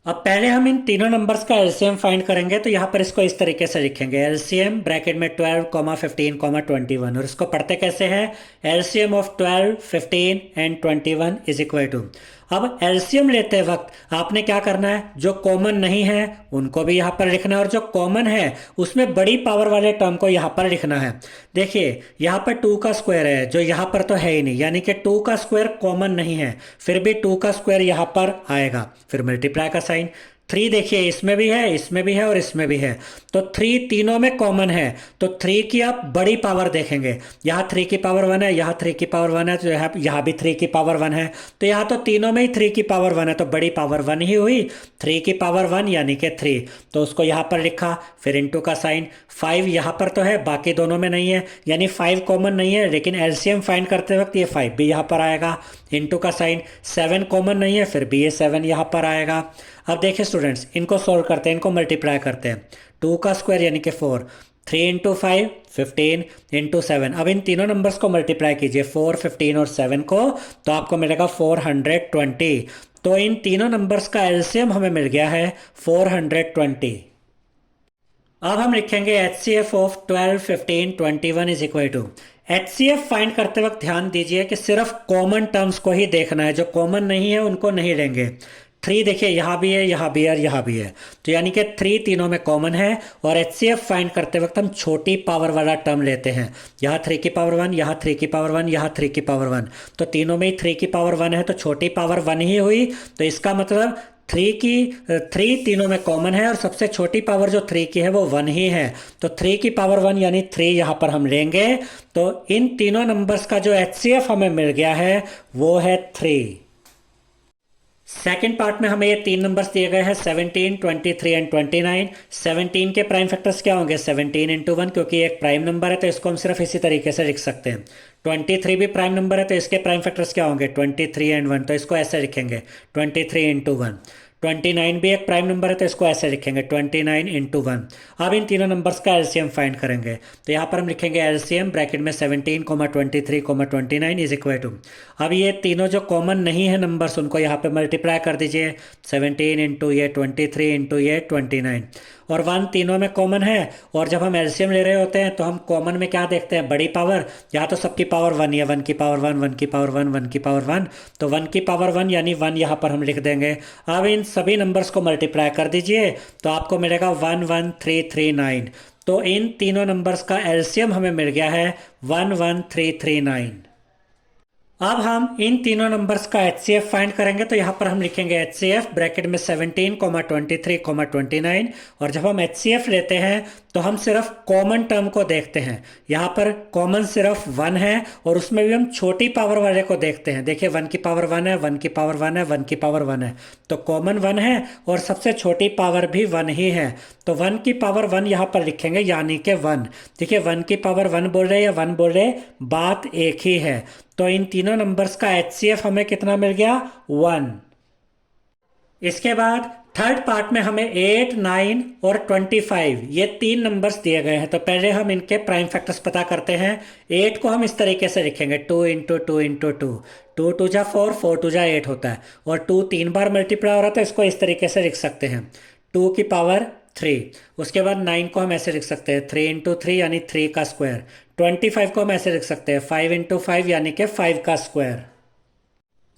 अब पहले हम इन तीनों नंबर्स का एलसीएम फाइंड करेंगे, तो यहाँ पर इसको इस तरीके से लिखेंगे एलसीएम ब्रैकेट में 12, 15, 21, और इसको पढ़ते कैसे हैं, LCM of 12, 15 and 21 is equal to. अब एलसीएम लेते वक्त आपने क्या करना है, जो कॉमन नहीं है उनको भी यहाँ पर लिखना है, और जो कॉमन है उसमें बड़ी पावर वाले टर्म को यहाँ पर लिखना है। देखिए यहाँ पर 2 का स्क्वायर है जो यहाँ पर तो है ही नहीं, यानी कि 2 का स्क्वायर कॉमन नहीं है, फिर भी 2 का स्क्वायर यहाँ पर आएगा। फिर मल्टीप्लाई का साइन, 3 देखिए इसमें भी है, इसमें भी है और इसमें भी है, तो 3 तीनों में कॉमन है, तो 3 की आप बड़ी पावर देखेंगे, यहाँ 3 की पावर 1 है, यहाँ 3 की पावर 1 है, तो यहाँ भी 3 की पावर 1 है, तो यहाँ तो तीनों में ही 3 की पावर 1 है, तो बड़ी पावर 1 ही हुई, 3 की पावर 1 यानी कि 3, तो उसको यहाँ पर लिखा। फिर इंटू का साइन, 5 यहाँ पर तो है बाकी दोनों में नहीं है, यानी 5 कॉमन नहीं है, लेकिन एलसीएम फाइंड करते वक्त ये 5 भी यहाँ पर आएगा। इंटू का साइन, 7 कॉमन नहीं है, फिर भी ये 7 यहाँ पर आएगा। अब देखिए स्टूडेंट्स, इनको सॉल्व करते हैं, इनको मल्टीप्लाई करते हैं, 2 का स्क्वायर यानी कि 4, 3 इंटू 5 15 इंटू 7। अब इन तीनों नंबर्स को मल्टीप्लाई कीजिए 4, 15 और 7 को, तो आपको मिलेगा 420। तो इन तीनों नंबर्स का एलसीएम हमें मिल गया है 420। अब हम लिखेंगे HCF of 12, 15, 21 is equal to. HCF find करते वक्त ध्यान दीजिए कि सिर्फ कॉमन टर्म्स को ही देखना है, जो कॉमन नहीं है उनको नहीं लेंगे। 3 देखिए यहाँ भी है, यहाँ भी है और यहाँ भी है, तो यानी कि 3 तीनों में कॉमन है, और HCF फाइंड करते वक्त हम छोटी पावर वाला टर्म लेते हैं। यहाँ 3 की पावर 1, यहाँ 3 की पावर 1, यहाँ 3 की पावर 1, तो तीनों में ही 3 की पावर 1 है, तो छोटी पावर 1 ही हुई, तो इसका मतलब 3 तीनों में कॉमन है, और सबसे छोटी पावर जो 3 की है वो 1 ही है, तो 3 की पावर 1 यानी 3 यहाँ पर हम लेंगे। तो इन तीनों नंबर्स का जो HCF हमें मिल गया है वो है 3। सेकेंड पार्ट में हमें ये 3 नंबर्स दिए गए हैं 17, 23 एंड 29। 17 के प्राइम फैक्टर्स क्या होंगे, 17 इंटू 1, क्योंकि एक प्राइम नंबर है तो इसको हम सिर्फ इसी तरीके से लिख सकते हैं। 23 भी प्राइम नंबर है तो इसके प्राइम फैक्टर्स क्या होंगे, 23 एंड 1, तो इसको ऐसे लिखेंगे 23 इंटू 1। 29 भी एक प्राइम नंबर है तो इसको ऐसे लिखेंगे 29 इंटू 1। अब इन तीनों नंबर्स का एलसीएम फाइंड करेंगे, तो यहाँ पर हम लिखेंगे एलसीएम ब्रैकेट में 17, 23, 29 इज इक्वल टू। अब ये तीनों जो कॉमन नहीं है नंबर्स उनको यहाँ पे मल्टीप्लाई कर दीजिए, 17 इंटू ये 23 इंटू ये 29, और 1 तीनों में कॉमन है, और जब हम एलसीएम ले रहे होते हैं तो हम कॉमन में क्या देखते हैं, बड़ी पावर। यहाँ तो सबकी पावर 1 है, 1 की पावर 1, 1 की पावर 1, 1 की पावर 1, तो 1 की पावर 1 यानी 1 यहाँ पर हम लिख देंगे। अब इन सभी नंबर्स को मल्टीप्लाई कर दीजिए तो आपको मिलेगा 11339। तो इन तीनों नंबर्स का एलसीएम हमें मिल गया है 11339। अब हम इन तीनों नंबर्स का HCF फाइंड करेंगे, तो यहाँ पर हम लिखेंगे HCF ब्रैकेट में 17, 23, 29, और जब हम HCF लेते हैं तो हम सिर्फ कॉमन टर्म को देखते हैं। यहाँ पर कॉमन सिर्फ 1 है, और उसमें भी हम छोटी पावर वाले को देखते हैं। देखिए 1 की पावर 1 है, 1 की पावर 1 है, 1 की पावर 1 है, तो कॉमन 1 है और सबसे छोटी पावर भी 1 ही है, तो 1 की पावर 1 यहाँ पर लिखेंगे यानी कि 1। देखिए 1 की पावर 1 बोल रहे या 1 बोल रहे, बात एक ही है। तो इन तीनों नंबर्स का HCF हमें कितना मिल गया, 1। इसके बाद थर्ड पार्ट में हमें 8, 9 और 25 ये 3 नंबर्स दिए गए हैं, तो पहले हम इनके प्राइम फैक्टर्स पता करते हैं। 8 को हम इस तरीके से लिखेंगे 2 इंटू 2 इंटू 2, 2 2 जा 4, 4 2 जा 8 होता है, और 2 3 बार मल्टीप्लाई हो रहा था, इसको इस तरीके से लिख सकते हैं 2 की पावर 3। उसके बाद 9 को हम ऐसे लिख सकते हैं 3 इंटू 3 यानी 3 का स्क्वायर। 25 को हम ऐसे लिख सकते हैं 5 इंटू 5 यानी कि 5 का स्क्वायर।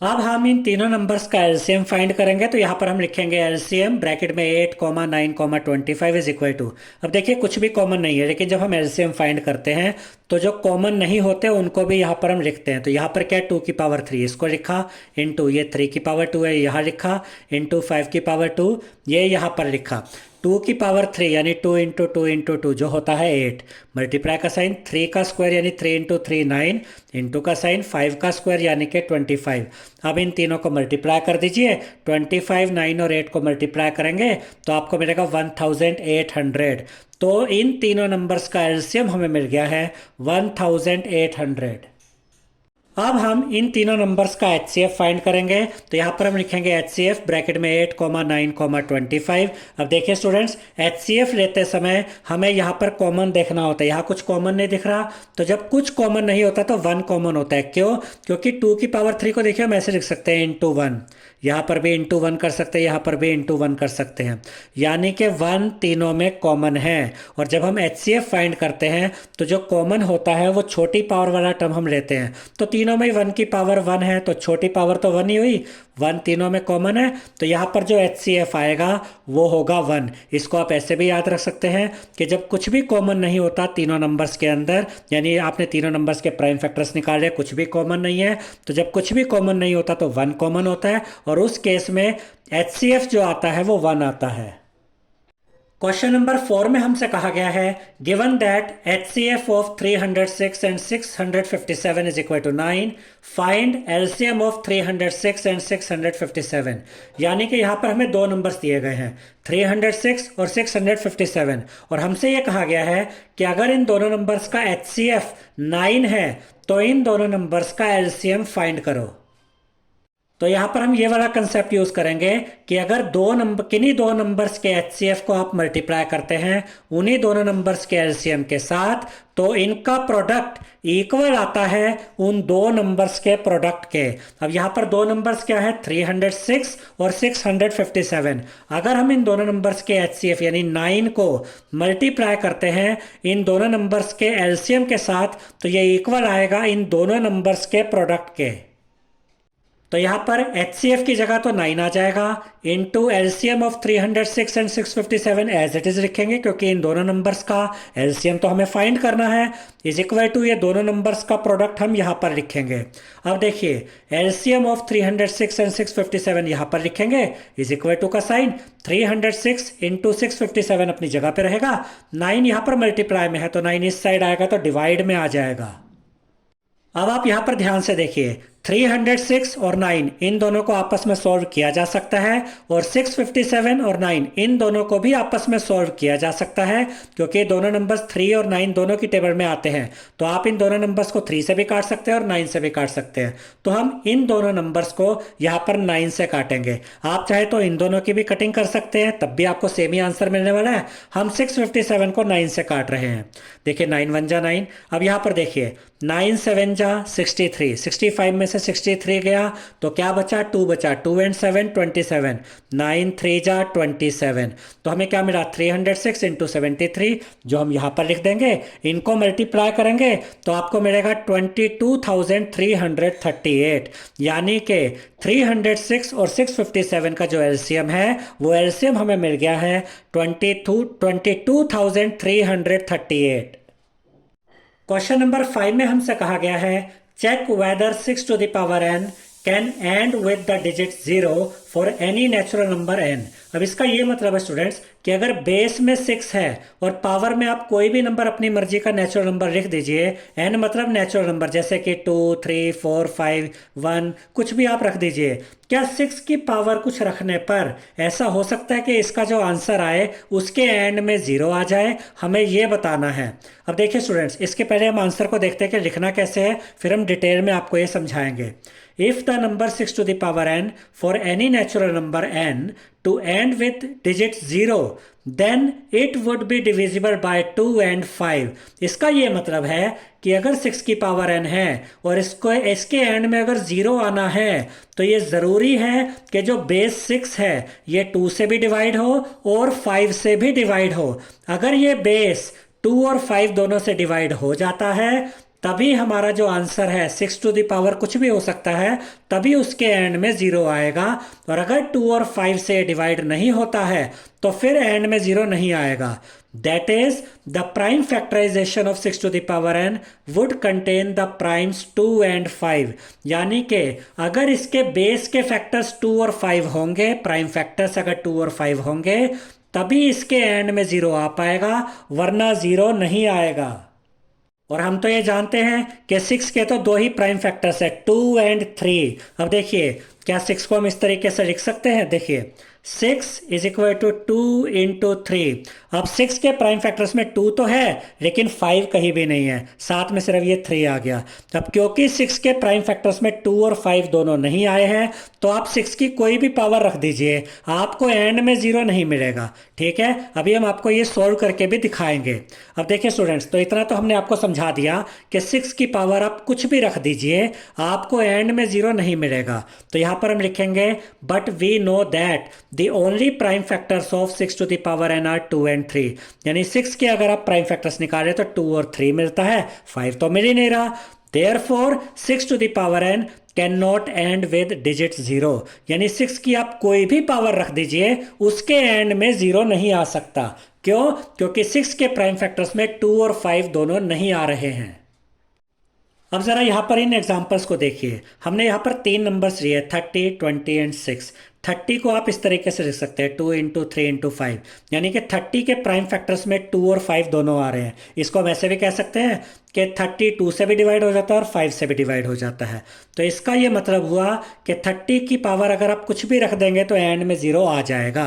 अब हम इन तीनों नंबर्स का एलसीएम फाइंड करेंगे, तो यहाँ पर हम लिखेंगे एलसीएम ब्रैकेट में 8, 9, 25 इज इक्वल टू। अब देखिए कुछ भी कॉमन नहीं है, लेकिन जब हम एलसीएम फाइंड करते हैं तो जो कॉमन नहीं होते उनको भी यहाँ पर हम लिखते हैं। तो यहाँ पर क्या है, 2 की पावर 3 इसको लिखा, इंटू ये 3 की पावर 2 है यहाँ लिखा, इंटू 5 की पावर 2 ये यहाँ पर लिखा, 2 की पावर 3 यानी 2 इंटू 2 इंटू 2 जो होता है 8, मल्टीप्लाई का साइन, 3 का स्क्वायर यानी 3 इंटू 3 9, इंटू का साइन 5 का स्क्वायर यानी कि 25। अब इन तीनों को मल्टीप्लाई कर दीजिए, 25, 9 और 8 को मल्टीप्लाई करेंगे तो आपको मिलेगा 1800। तो इन तीनों नंबर्स का एलसीएम हमें मिल गया है 1800। अब हम इन तीनों नंबर्स का HCF फाइंड करेंगे। तो यहाँ पर हम लिखेंगे HCF ब्रैकेट में 8, 9, 25। अब देखिए स्टूडेंट्स, HCF लेते समय हमें यहाँ पर कॉमन देखना होता है। यहाँ कुछ कॉमन नहीं दिख रहा, तो जब कुछ कॉमन नहीं होता तो 1 कॉमन होता है। क्यों? क्योंकि 2 की पावर 3 को देखिए हम ऐसे लिख सकते हैं इंटू 1। यहाँ पर भी इंटू 1 कर सकते हैं, यहाँ पर भी इंटू 1 कर सकते हैं, यानी कि 1 तीनों में कॉमन है। और जब हम HCF फाइंड करते हैं तो जो कॉमन होता है वो छोटी पावर वाला टर्म हम लेते हैं। तो तीनों में 1 की पावर 1 है, तो छोटी पावर तो 1 ही हुई, 1 तीनों में कॉमन है, तो यहाँ पर जो HCF आएगा वो होगा 1। इसको आप ऐसे भी याद रख सकते हैं कि जब कुछ भी कॉमन नहीं होता तीनों नंबर्स के अंदर, यानी आपने तीनों नंबर्स के प्राइम फैक्टर्स निकाले, कुछ भी कॉमन नहीं है, तो जब कुछ भी कॉमन नहीं होता तो 1 कॉमन होता है, और उस केस में HCF जो आता है वो 1 आता है। क्वेश्चन नंबर 4 में हमसे कहा गया है given that HCF of 306 and 657 is equal to 9, find LCM of 306 and 657। यानी कि यहाँ पर हमें दो नंबर्स दिए गए हैं, 306 और 657, और हमसे ये कहा गया है कि अगर इन दोनों नंबर्स का HCF 9 है तो इन दोनों नंबर्स का LCM फाइंड करो। तो यहां पर हम ये वाला कंसेप्ट यूज करेंगे कि अगर किन्हीं दो नंबर्स के HCF को आप मल्टीप्लाई करते हैं उन्हीं दोनों नंबर्स के LCM के साथ, तो इनका प्रोडक्ट इक्वल आता है उन दो नंबर्स के प्रोडक्ट के। अब यहां पर दो नंबर्स क्या है, 306 और 657। अगर हम इन दोनों नंबर्स के HCF यानी 9 को मल्टीप्लाई करते हैं इन दोनों नंबर्स के LCM के साथ, तो ये इक्वल आएगा इन दोनों नंबर्स के प्रोडक्ट के। तो यहां पर HCF की जगह तो 9 आ जाएगा, into LCM of 306 and 657 as it is लिखेंगे, क्योंकि इन दोनों नंबर्स का LCM तो हमें फाइंड करना है, इज इक्वल टू ये दोनों नंबर्स का प्रोडक्ट हम यहां पर लिखेंगे। अब देखिए LCM ऑफ 306 एंड 657 यहां पर लिखेंगे, इज इक्वल टू का साइन 306 इंटू 657 अपनी जगह पे रहेगा, 9 यहां पर मल्टीप्लाई में है तो 9 इस साइड आएगा तो डिवाइड में आ जाएगा। अब आप यहां पर ध्यान से देखिए, 306 और 9 इन दोनों को आपस में सॉल्व किया जा सकता है, और 657 और 9 इन दोनों को भी आपस में सॉल्व किया जा सकता है, क्योंकि दोनों नंबर्स 3 और 9 दोनों की टेबल में आते हैं। तो आप इन दोनों नंबर्स को 3 से भी काट सकते हैं और 9 से भी काट सकते हैं। तो हम इन दोनों नंबर्स को यहाँ पर 9 से काटेंगे। आप चाहे तो इन दोनों की भी कटिंग कर सकते हैं, तब भी आपको सेम ही आंसर मिलने वाला है। हम 657 को 9 से काट रहे हैं। देखिए 9 1 जा 9। अब यहाँ पर देखिए 9 7 जा 63, 65 में से 63 गया तो क्या बचा, 2 बचा, 2 एंड 7 27, 9 3 जा 27। तो हमें क्या मिला, 306 इंटू 73, जो हम यहाँ पर लिख देंगे। इनको मल्टीप्लाई करेंगे तो आपको मिलेगा 22,338, यानी कि 306 और 657 का जो LCM है वो LCM हमें मिल गया है 22,338। क्वेश्चन नंबर 5 में हमसे कहा गया है check whether 6 to the power n can end with the digit 0 for any natural number n। अब इसका ये मतलब है स्टूडेंट्स कि अगर बेस में 6 है और पावर में आप कोई भी नंबर अपनी मर्जी का नेचुरल नंबर लिख दीजिए, n मतलब नेचुरल नंबर, जैसे कि 2 3 4 5 1 कुछ भी आप रख दीजिए। क्या 6 की पावर कुछ रखने पर ऐसा हो सकता है कि इसका जो आंसर आए उसके एंड में 0 आ जाए? हमें ये बताना है। अब देखिए स्टूडेंट्स, इसके पहले हम आंसर को देखते हैं कि लिखना कैसे है, फिर हम डिटेल में आपको ये समझाएंगे। If the number 6 to the power n for any natural number n to end with digit 0, then it would be divisible by 2 and 5। इसका ये मतलब है कि अगर 6 की पावर n है और इसके एंड में अगर 0 आना है तो ये ज़रूरी है कि जो बेस 6 है ये 2 से भी डिवाइड हो और 5 से भी डिवाइड हो। अगर ये बेस 2 और 5 दोनों से डिवाइड हो जाता है तभी हमारा जो आंसर है 6 टू द पावर कुछ भी हो सकता है, तभी उसके एंड में 0 आएगा। और अगर 2 और 5 से डिवाइड नहीं होता है तो फिर एंड में 0 नहीं आएगा। That is the prime factorisation of 6 to the power n would contain the primes 2 and 5। यानी कि अगर इसके बेस के फैक्टर्स 2 और 5 होंगे, प्राइम फैक्टर्स अगर 2 और 5 होंगे, तभी इसके एंड में 0 आ पाएगा, वरना 0 नहीं आएगा। और हम तो ये जानते हैं कि 6 के तो दो ही प्राइम फैक्टर्स है, 2 and 3। अब देखिए क्या 6 को हम इस तरीके से लिख सकते हैं, देखिए 6 इज इक्वल टू 2 इंटू 3। अब 6 के प्राइम फैक्टर्स में 2 तो है लेकिन 5 कहीं भी नहीं है, साथ में सिर्फ ये 3 आ गया। अब क्योंकि 6 के प्राइम फैक्टर्स में 2 और 5 दोनों नहीं आए हैं तो आप 6 की कोई भी पावर रख दीजिए, आपको एंड में 0 नहीं मिलेगा। ठीक है, अभी हम आपको ये सोल्व करके भी दिखाएंगे। अब देखिए स्टूडेंट्स, तो इतना तो हमने आपको समझा दिया कि 6 की पावर आप कुछ भी रख दीजिए, आपको एंड में 0 नहीं मिलेगा। तो यहाँ पर हम लिखेंगे but we know that the only prime factors of 6 to the power n are 2 and 3। यानी 6 के अगर आप प्राइम फैक्टर्स निकालें तो 2 और 3 मिलता है, 5 तो मिल ही नहीं रहा। Therefore 6 to the power n cannot end with digit 0। यानी 6 की आप कोई भी पावर रख दीजिए, उसके एंड में 0 नहीं आ सकता। क्यों? क्योंकि 6 के प्राइम फैक्टर्स में 2 और 5 दोनों नहीं आ रहे हैं। अब जरा यहाँ पर इन एग्जांपल्स को देखिए, हमने यहाँ पर 3 नंबर्स लिए 30, 20 एंड 6। 30 को आप इस तरीके से लिख सकते हैं 2 इंटू 3 इंटू 5, यानी कि 30 के प्राइम फैक्टर्स में 2 और 5 दोनों आ रहे हैं। इसको हम ऐसे भी कह सकते हैं कि 30 2 से भी डिवाइड हो जाता है और 5 से भी डिवाइड हो जाता है। तो इसका ये मतलब हुआ कि 30 की पावर अगर आप कुछ भी रख देंगे तो एंड में 0 आ जाएगा।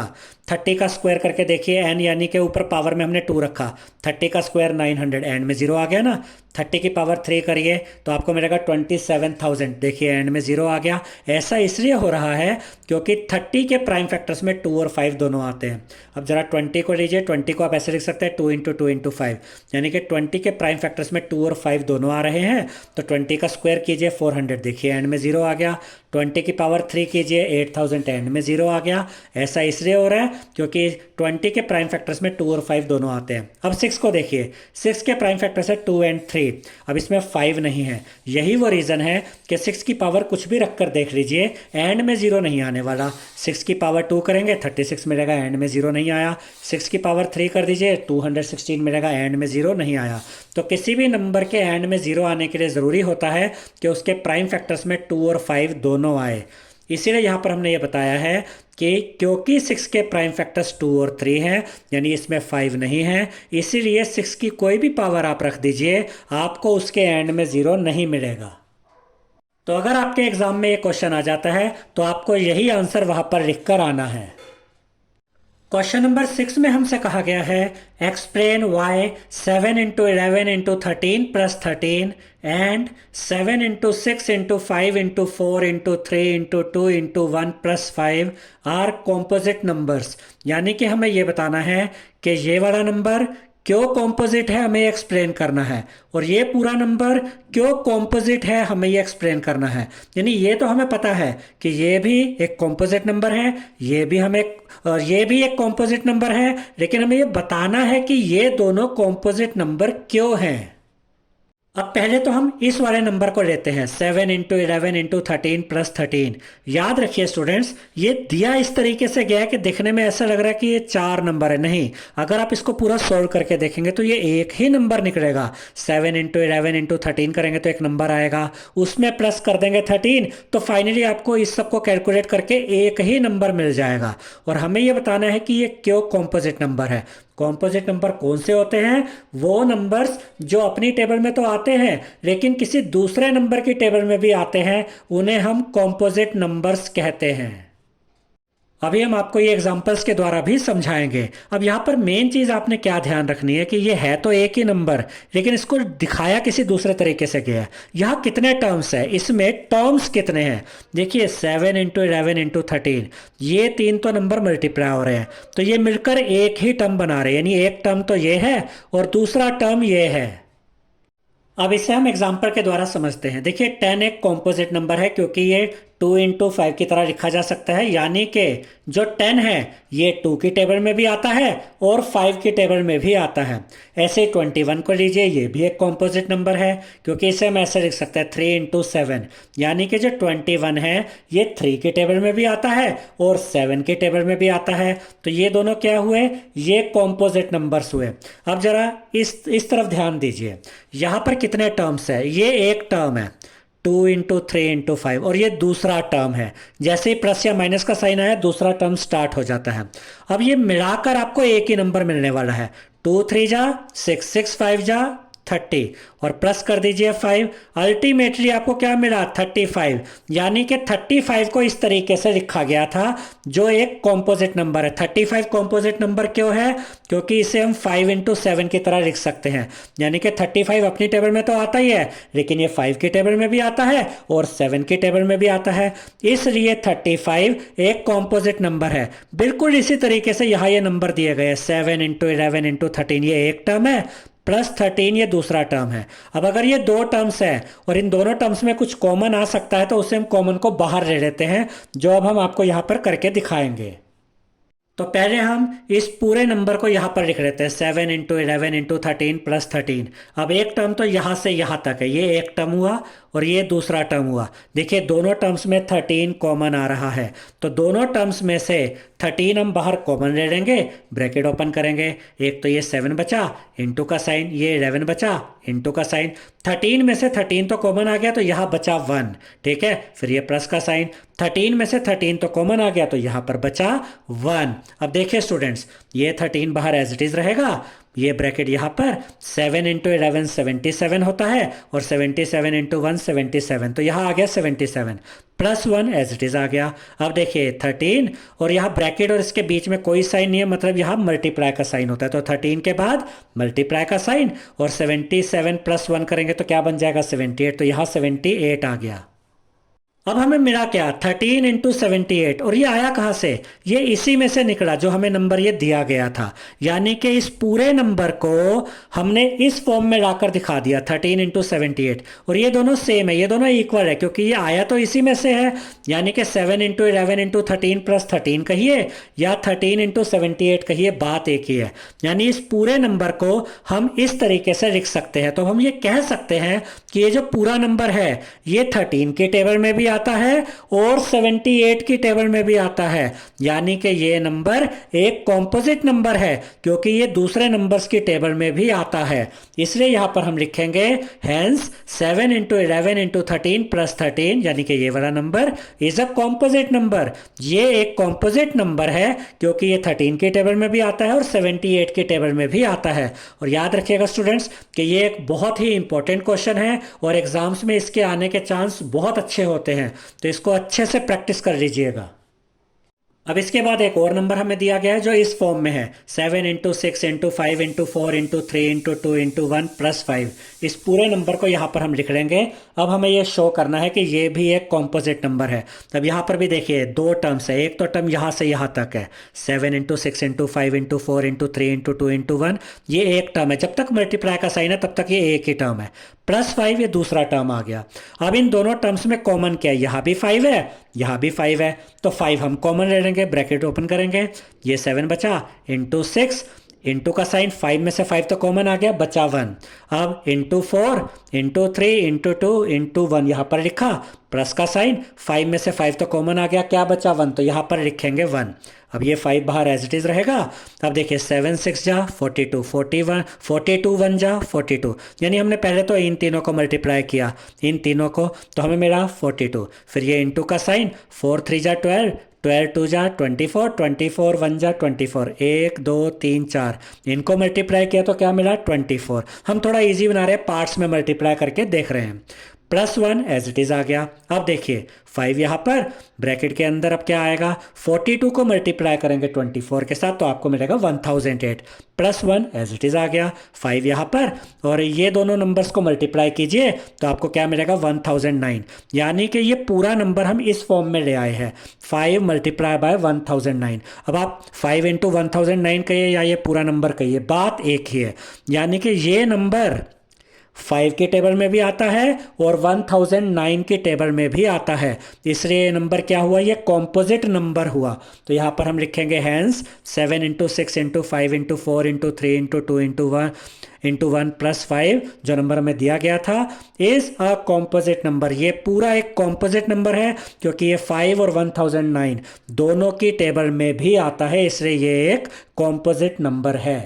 30 का स्क्वायर करके देखिए, एन यानी कि ऊपर पावर में हमने 2 रखा, 30 का स्क्वायर 900, एंड में 0 आ गया ना। 30 की पावर 3 करिए तो आपको मिलेगा 27,000, देखिए एंड में 0 आ गया। ऐसा इसलिए हो रहा है क्योंकि 30 के प्राइम फैक्टर्स में 2 और 5 दोनों आते हैं। अब जरा 20 को लीजिए, 20 को आप ऐसे लिख सकते हैं 2 इंटू 2 इंटू 5, यानी कि 20 के प्राइम फैक्टर्स में 2 और 5 दोनों आ रहे हैं। तो 20 का स्क्वायर कीजिए 400, देखिए एंड में 0 आ गया। 20 की पावर 3 कीजिए 8000, एंड में 0 आ गया। ऐसा इसलिए हो रहा है क्योंकि 20 के प्राइम फैक्टर्स में 2 और 5 दोनों आते हैं। अब 6 को देखिए, 6 के प्राइम फैक्टर्स है 2 एंड 3, अब इसमें 5 नहीं है। यही वो रीज़न है कि 6 की पावर कुछ भी रखकर देख लीजिए, एंड में 0 नहीं आने वाला। 6 की पावर 2 करेंगे 36 मिलेगा, एंड में 0 नहीं आया। 6 की पावर 3 कर दीजिए 216 मिलेगा, एंड में 0 नहीं आया। तो किसी भी नंबर के एंड में 0 आने के लिए ज़रूरी होता है कि उसके प्राइम फैक्टर्स में 2 और 5 दोनों आए। इसीलिए यहाँ पर हमने ये बताया है कि क्योंकि 6 के प्राइम फैक्टर्स 2 और 3 हैं, यानी इसमें 5 नहीं है, इसीलिए 6 की कोई भी पावर आप रख दीजिए, आपको उसके एंड में 0 नहीं मिलेगा। तो अगर आपके एग्जाम में ये क्वेश्चन आ जाता है तो आपको यही आंसर वहां पर लिखकर आना है। क्वेश्चन नंबर 6 में हमसे कहा गया है explain why 7 into 11 into 13 plus 13 and 7 into 6 into 5 into 4 into 3 into 2 into 1 plus 5 are composite numbers. यानी कि हमें यह बताना है कि ये वाला नंबर क्यों कॉम्पोजिट है, हमें एक्सप्लेन करना है, और ये पूरा नंबर क्यों कॉम्पोजिट है हमें ये एक्सप्लेन करना है। यानी ये तो हमें पता है कि ये भी एक कॉम्पोजिट नंबर है, ये भी एक कॉम्पोजिट नंबर है, लेकिन हमें ये बताना है कि ये दोनों कॉम्पोजिट नंबर क्यों हैं। अब पहले तो हम इस वाले नंबर को लेते हैं 7 इंटू 11 इंटू 13 प्लस 13। याद रखिए स्टूडेंट्स, ये दिया इस तरीके से गया है कि दिखने में ऐसा लग रहा है कि ये 4 नंबर है, नहीं। अगर आप इसको पूरा सॉल्व करके देखेंगे तो ये एक ही नंबर निकलेगा। 7 इंटू 11 इंटू 13 करेंगे तो एक नंबर आएगा, उसमें प्लस कर देंगे 13, तो फाइनली आपको इस सबको कैलकुलेट करके एक ही नंबर मिल जाएगा। और हमें ये बताना है कि ये क्यों कॉम्पोजिट नंबर है। कॉम्पोजिट नंबर कौन से होते हैं? वो नंबर्स जो अपनी टेबल में तो आते हैं लेकिन किसी दूसरे नंबर की टेबल में भी आते हैं, उन्हें हम कॉम्पोजिट नंबर्स कहते हैं। अभी हम आपको ये एग्जांपल्स के द्वारा भी समझाएंगे। अब यहाँ पर मेन चीज़ आपने क्या ध्यान रखनी है कि ये है तो एक ही नंबर, लेकिन इसको दिखाया किसी दूसरे तरीके से गया है। यहाँ कितने टर्म्स है, इसमें टर्म्स कितने हैं? देखिए 7 इंटू 11 इंटू 13, ये 3 तो नंबर मल्टीप्लाई हो रहे हैं, तो ये मिलकर एक ही टर्म बना रहे हैं। यानी एक टर्म तो ये है और दूसरा टर्म ये है। अब इसे हम एग्जाम्पल के द्वारा समझते हैं। देखिए 10 एक कॉम्पोजिट नंबर है क्योंकि ये 2 इंटू 5 की तरह लिखा जा सकता है, यानी कि जो 10 है ये 2 की टेबल में भी आता है और 5 की टेबल में भी आता है। ऐसे 21 को लीजिए, ये भी एक कॉम्पोजिट नंबर है क्योंकि इसे हम ऐसे लिख सकते हैं 3 इंटू 7, यानी कि जो 21 है ये 3 की टेबल में भी आता है और 7 की टेबल में भी आता है। तो ये दोनों क्या हुए? ये कॉम्पोजिट नंबर्स हुए। अब जरा इस तरफ ध्यान दीजिए, यहाँ पर कितने टर्म्स है? ये एक टर्म है 2 इंटू 3 इंटू 5 और ये दूसरा टर्म है। जैसे ही प्लस या माइनस का साइन आया दूसरा टर्म स्टार्ट हो जाता है। अब ये मिलाकर आपको एक ही नंबर मिलने वाला है। 2 3 जा 6, 6 5 जा 30 और प्लस कर दीजिए 5। अल्टीमेटली आपको क्या मिला 35। यानी कि 35 को इस तरीके से लिखा गया था जो एक कॉम्पोजिट नंबर है। 35 कॉम्पोजिट नंबर क्यों है? क्योंकि इसे हम 5 इंटू 7 की तरह लिख सकते हैं। यानी कि 35 अपनी टेबल में तो आता ही है, लेकिन ये 5 की टेबल में भी आता है और 7 की टेबल में भी आता है, इसलिए 35 एक कॉम्पोजिट नंबर है। बिल्कुल इसी तरीके से यहाँ ये नंबर दिए गए 7 इंटू 11 इंटू 13, ये एक टर्म है, प्लस 13 ये दूसरा टर्म है। अब अगर ये दो टर्म्स हैं और इन दोनों टर्म्स में कुछ कॉमन आ सकता है तो उसे हम कॉमन को बाहर ले लेते हैं, जो अब हम आपको यहाँ पर करके दिखाएंगे। तो पहले हम इस पूरे नंबर को यहाँ पर लिख लेते हैं 7 इंटू 11 इंटू 13 प्लस 13। अब एक टर्म तो यहाँ से यहाँ तक है, ये एक टर्म हुआ और ये दूसरा टर्म हुआ। देखिए दोनों टर्म्स में 13 कॉमन आ रहा है, तो दोनों टर्म्स में से 13 हम बाहर कॉमन ले लेंगे, ब्रैकेट ओपन करेंगे। एक तो ये 7 बचा, इंटू का साइन, ये 11 बचा, इंटू का साइन। 13 में से 13 तो कॉमन आ गया तो यहाँ बचा 1, ठीक है। फिर ये प्लस का साइन, 13 में से 13 तो कॉमन आ गया तो यहाँ पर बचा 1। अब देखिए स्टूडेंट्स, ये 13 बाहर एज इट इज रहेगा, ये ब्रैकेट यहाँ पर 7 इंटू 11 77 होता है और 77 इंटू 1 77, तो यहाँ आ गया 77 प्लस 1 एज इट इज आ गया। अब देखिए 13 और यहाँ ब्रैकेट और इसके बीच में कोई साइन नहीं है, मतलब यहाँ मल्टीप्लाई का साइन होता है, तो 13 के बाद मल्टीप्लाई का साइन और 77 प्लस 1 करेंगे तो क्या बन जाएगा 78, तो यहाँ 78 आ गया। अब हमें मिला क्या 13 इंटू 78, और ये आया कहाँ से? ये इसी में से निकला जो हमें नंबर ये दिया गया था। यानी कि इस पूरे नंबर को हमने इस फॉर्म में लाकर दिखा दिया 13 इंटू 78, और ये दोनों सेम है, ये दोनों इक्वल है क्योंकि ये आया तो इसी में से है। यानी कि 7 इंटू 11 इंटू 13 प्लस 13 कहिए या 13 इंटू 78 कहिए, बात एक ही है। यानी इस पूरे नंबर को हम इस तरीके से लिख सकते हैं। तो हम ये कह सकते हैं कि ये जो पूरा नंबर है ये 13 के टेबल में भी आता है और 78 की टेबल में भी आता है। यानी कि ये नंबर एक कॉम्पोजिट नंबर है क्योंकि ये दूसरे नंबर्स की टेबल में भी आता है। इसलिए यहां पर हम लिखेंगे हेंस 7 इंटू 11 इंटू 13 प्लस 13, यानी कि ये वाला number is a composite number. ये एक कॉम्पोजिट नंबर है क्योंकि ये 13 की टेबल में भी आता है और 78 की टेबल में भी आता है। और याद रखिएगा स्टूडेंट्स कि ये एक बहुत ही इंपॉर्टेंट क्वेश्चन है और एग्जाम्स में इसके आने के चांस बहुत अच्छे होते हैं, तो इसको अच्छे से प्रैक्टिस कर लीजिएगा। अब इसके बाद एक और नंबर हमें दिया गया है जो इस फॉर्म में है 7 into 6 into 5 into 4 into 3 into 2 into 1 plus 5। इस पूरे नंबर को यहाँ पर हम लिख लेंगे। अब हमें ये शो करना है कि ये भी एक कॉम्पोजिट नंबर है। तब यहाँ पर भी देखिए दो टर्म्स है, एक तो टर्म यहाँ से यहाँ तक है 7 into 6 into 5 into 4 into 3 into 2 into 1, ये एक टर्म है, जब तक मल्टीप्लाई का साइन है तब तक ये एक ही टर्म है। प्लस 5 ये दूसरा टर्म आ गया। अब इन दोनों टर्म्स में कॉमन क्या है, यहाँ भी 5 है यहाँ भी 5 है, तो 5 हम कॉमन ले लेंगे, ब्रैकेट ओपन करेंगे, ये 7 बचा इंटू 6, इंटू का साइन 5 में से 5 तो कॉमन आ गया, बचा 1। अब इंटू 4 इंटू 3 इंटू 2 इंटू 1 यहाँ पर लिखा, प्लस का साइन 5 में से 5 तो कॉमन आ गया, क्या बचा 1, तो यहाँ पर लिखेंगे 1। अब ये 5 बाहर एज इट इज रहेगा। अब देखिए 7 6 जा 42, 41 42 1 जा 42, यानी हमने पहले तो इन तीनों को मल्टीप्लाई किया, इन तीनों को, तो हमें मिला 42। फिर ये इंटू का साइन 4 3 जा 12, 12 2 जा 24, 24 1 जा 24, 1 2 3 4, इनको मल्टीप्लाई किया तो क्या मिला 24। हम थोड़ा इजी बना रहे हैं, पार्ट्स में मल्टीप्लाई करके देख रहे हैं। प्लस 1 एज इट इज आ गया। अब देखिए 5 यहाँ पर ब्रैकेट के अंदर, अब क्या आएगा 42 को मल्टीप्लाई करेंगे 24 के साथ तो आपको मिलेगा 1008, प्लस 1 एज इट इज आ गया। 5 यहाँ पर और ये दोनों नंबर्स को मल्टीप्लाई कीजिए तो आपको क्या मिलेगा 1009। यानी कि ये पूरा नंबर हम इस फॉर्म में ले आए हैं 5 मल्टीप्लाई बाय 1009। अब आप 5 इंटू 1009 कहिए या ये पूरा नंबर कहिए, बात एक ही है। यानी कि ये नंबर 5 के टेबल में भी आता है और 1009 के टेबल में भी आता है, इसलिए ये नंबर क्या हुआ, ये कॉम्पोजिट नंबर हुआ। तो यहाँ पर हम लिखेंगे hence 7 into 6 into 5 into 4 into 3 into 2 into 1 plus 5 जो नंबर हमें दिया गया था इज अ कॉम्पोजिट नंबर। ये पूरा एक कॉम्पोजिट नंबर है क्योंकि ये 5 और 1009 दोनों की टेबल में भी आता है, इसलिए ये एक कॉम्पोजिट नंबर है।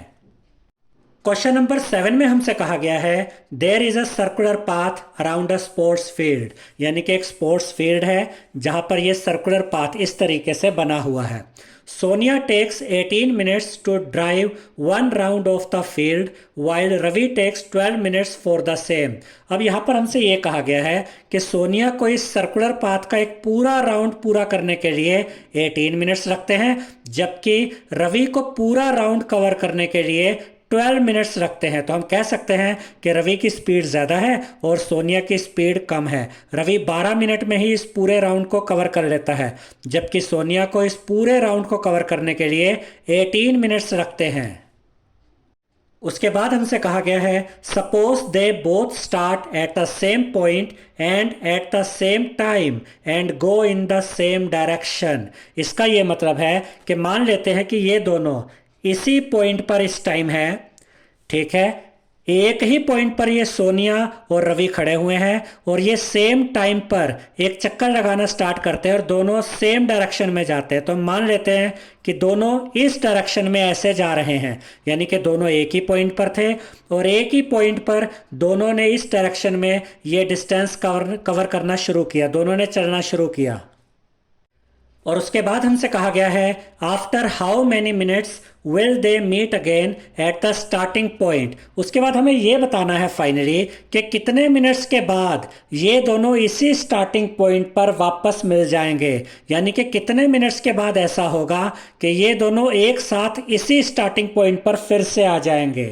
क्वेश्चन नंबर 7 में हमसे कहा गया है there is a circular path around a sports field, यानी कि एक स्पोर्ट्स फील्ड है जहां पर ये सर्कुलर पाथ इस तरीके से बना हुआ है। Sonia takes 18 minutes to drive one round of the field while Ravi takes 12 minutes for the same. अब यहाँ पर हमसे ये कहा गया है कि सोनिया को इस सर्कुलर पाथ का एक पूरा राउंड पूरा करने के लिए 18 मिनट्स लगते हैं, जबकि रवि को पूरा राउंड कवर करने के लिए 12 मिनट्स रखते हैं। तो हम कह सकते हैं कि रवि की स्पीड ज़्यादा है और सोनिया की स्पीड कम है। रवि 12 मिनट में ही इस पूरे राउंड को कवर कर लेता है, जबकि सोनिया को इस पूरे राउंड को कवर करने के लिए 18 मिनट्स रखते हैं। उसके बाद हमसे कहा गया है suppose they both start at the same point and at the same time and go in the same direction. इसका ये मतलब है कि मान लेते हैं कि ये दोनों इसी पॉइंट पर इस टाइम है, ठीक है, एक ही पॉइंट पर ये सोनिया और रवि खड़े हुए हैं और ये सेम टाइम पर एक चक्कर लगाना स्टार्ट करते हैं और दोनों सेम डायरेक्शन में जाते हैं। तो हम मान लेते हैं कि दोनों इस डायरेक्शन में ऐसे जा रहे हैं, यानी कि दोनों एक ही पॉइंट पर थे और एक ही पॉइंट पर दोनों ने इस डायरेक्शन में ये डिस्टेंस कवर करना शुरू किया, दोनों ने चलना शुरू किया। और उसके बाद हमसे कहा गया है after how many minutes will they meet again at the starting point. उसके बाद हमें यह बताना है फाइनली कि कितने मिनट्स के बाद ये दोनों इसी स्टार्टिंग पॉइंट पर वापस मिल जाएंगे, यानी कि कितने मिनट्स के बाद ऐसा होगा कि ये दोनों एक साथ इसी स्टार्टिंग पॉइंट पर फिर से आ जाएंगे।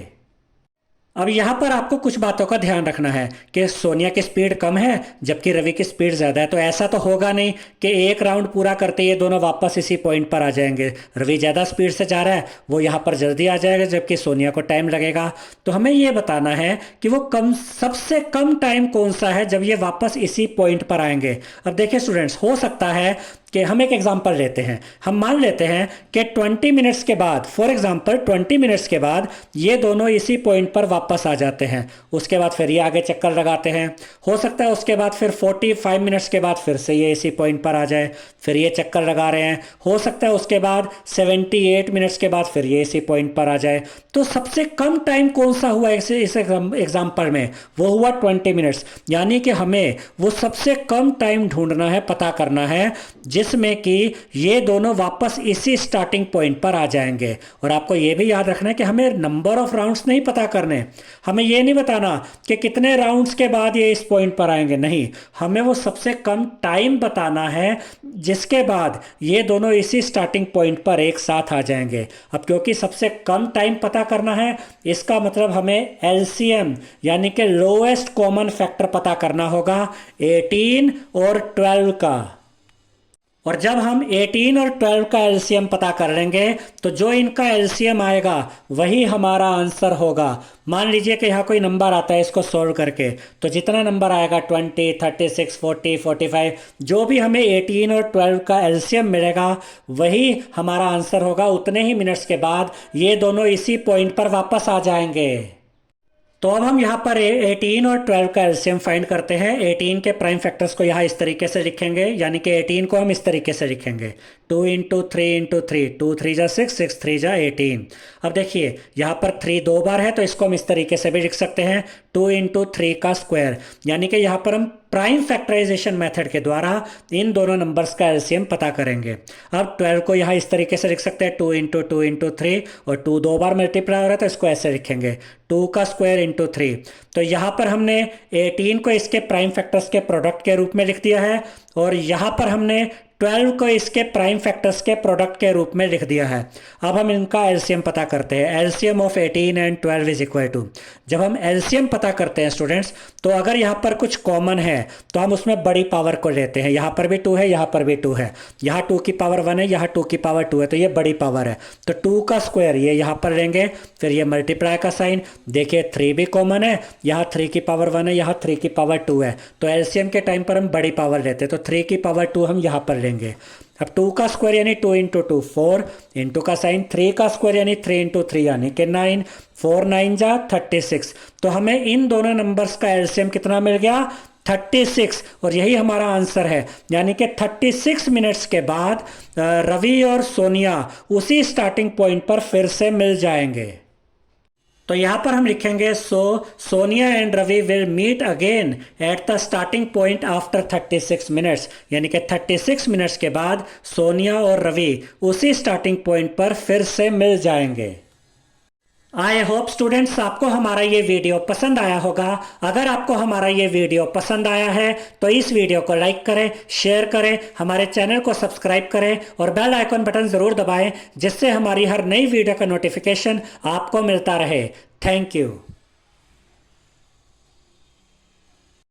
अब यहाँ पर आपको कुछ बातों का ध्यान रखना है कि सोनिया की स्पीड कम है जबकि रवि की स्पीड ज़्यादा है, तो ऐसा तो होगा नहीं कि एक राउंड पूरा करते ये दोनों वापस इसी पॉइंट पर आ जाएंगे। रवि ज़्यादा स्पीड से जा रहा है, वो यहाँ पर जल्दी आ जाएगा जबकि सोनिया को टाइम लगेगा। तो हमें ये बताना है कि वो सबसे कम टाइम कौन सा है जब ये वापस इसी पॉइंट पर आएंगे। अब देखिए स्टूडेंट्स, हो सकता है कि हम एक एग्जांपल लेते हैं। हम मान लेते हैं कि 20 मिनट्स के बाद, फॉर एग्जांपल 20 मिनट्स के बाद ये दोनों इसी पॉइंट पर वापस आ जाते हैं। उसके बाद फिर ये आगे चक्कर लगाते हैं। हो सकता है उसके बाद फिर 45 मिनट्स के बाद फिर से ये इसी पॉइंट पर आ जाए, फिर ये चक्कर लगा रहे हैं। हो सकता है उसके बाद 78 मिनट्स के बाद फिर ये इसी पॉइंट पर आ जाए। तो सबसे कम टाइम कौन सा हुआ इस एग्जाम्पल में? वो हुआ 20 मिनट्स, यानी कि हमें वो सबसे कम टाइम ढूंढना है, पता करना है जिसमें कि ये दोनों वापस इसी स्टार्टिंग पॉइंट पर आ जाएंगे। और आपको ये भी याद रखना है कि हमें नंबर ऑफ राउंड्स नहीं पता करने, हमें ये नहीं बताना कि कितने राउंड्स के बाद ये इस पॉइंट पर आएंगे, नहीं, हमें वो सबसे कम टाइम बताना है जिसके बाद ये दोनों इसी स्टार्टिंग पॉइंट पर एक साथ आ जाएंगे। अब क्योंकि सबसे कम टाइम पता करना है, इसका मतलब हमें एलसीएम यानी कि लोएस्ट कॉमन फैक्टर पता करना होगा 18 और 12 का। और जब हम 18 और 12 का एलसीएम पता कर लेंगे तो जो इनका एलसीएम आएगा वही हमारा आंसर होगा। मान लीजिए कि यहाँ कोई नंबर आता है, इसको सोल्व करके तो जितना नंबर आएगा 20, 36, 40, 45, जो भी हमें 18 और 12 का एलसीएम मिलेगा वही हमारा आंसर होगा। उतने ही मिनट्स के बाद ये दोनों इसी पॉइंट पर वापस आ जाएंगे। तो अब हम यहाँ पर 18 और 12 का एलसीएम फाइंड करते हैं। 18 के प्राइम फैक्टर्स को यहाँ इस तरीके से लिखेंगे, यानी कि 18 को हम इस तरीके से लिखेंगे 2 × 3 × 3, 2 3 जा 6, 6 3 जा 18। अब देखिए यहाँ पर 3 दो बार है तो इसको हम इस तरीके से भी लिख सकते हैं 2 × 3 का स्क्वायर, यानी कि यहाँ पर हम प्राइम फैक्टराइजेशन मेथड के द्वारा इन दोनों नंबर्स का एलसीएम पता करेंगे। अब 12 को यहाँ इस तरीके से लिख सकते हैं 2 × 2 × 3, और 2 दो बार मल्टीप्लाई हो रहा है तो इसको ऐसे लिखेंगे 2 का स्क्वायर × 3। तो यहाँ पर हमने 18 को इसके प्राइम फैक्टर्स के प्रोडक्ट के रूप में लिख दिया है और यहाँ पर हमने 12 को इसके प्राइम फैक्टर्स के प्रोडक्ट के रूप में लिख दिया है। अब हम इनका एलसीएम पता करते हैं। LCM of 18 and 12 is equal to, जब हम एलसीएम पता करते हैं स्टूडेंट्स, तो अगर यहाँ पर कुछ कॉमन है तो हम उसमें बड़ी पावर को लेते हैं। यहाँ पर भी 2 है, यहाँ पर भी 2 है, यहाँ 2 की पावर 1 है, यहाँ 2 की पावर 2 है, तो ये बड़ी पावर है। तो 2 का स्क्वायर ये यहाँ पर लेंगे, फिर ये मल्टीप्लाई का साइन, देखिए 3 भी कॉमन है, यहाँ 3 की पावर 1 है, यहाँ 3 की पावर 2 है, तो एलसीएम के टाइम पर हम बड़ी पावर लेते हैं, तो 3 की पावर 2 हम यहाँ पर लेंगे। अब 2 का स्क्वायर यानी 2 × 2 4, इंटू का साइन 3 का स्क्वायर यानी 3 × 3 यानी कि 9, 4 9 जा 36। तो हमें इन दोनों नंबर्स का एलसीएम कितना मिल गया? 36, और यही हमारा आंसर है। यानी कि 36 मिनट्स के बाद रवि और सोनिया उसी स्टार्टिंग पॉइंट पर फिर से मिल जाएंगे। तो यहाँ पर हम लिखेंगे so Sonia and Ravi will meet again at the starting point after 36 minutes, यानी कि 36 मिनट्स के बाद सोनिया और रवि उसी स्टार्टिंग पॉइंट पर फिर से मिल जाएंगे। आई होप स्टूडेंट्स आपको हमारा ये वीडियो पसंद आया होगा। अगर आपको हमारा ये वीडियो पसंद आया है तो इस वीडियो को लाइक करें, शेयर करें, हमारे चैनल को सब्सक्राइब करें और बेल आइकन बटन ज़रूर दबाएं जिससे हमारी हर नई वीडियो का नोटिफिकेशन आपको मिलता रहे। Thank you.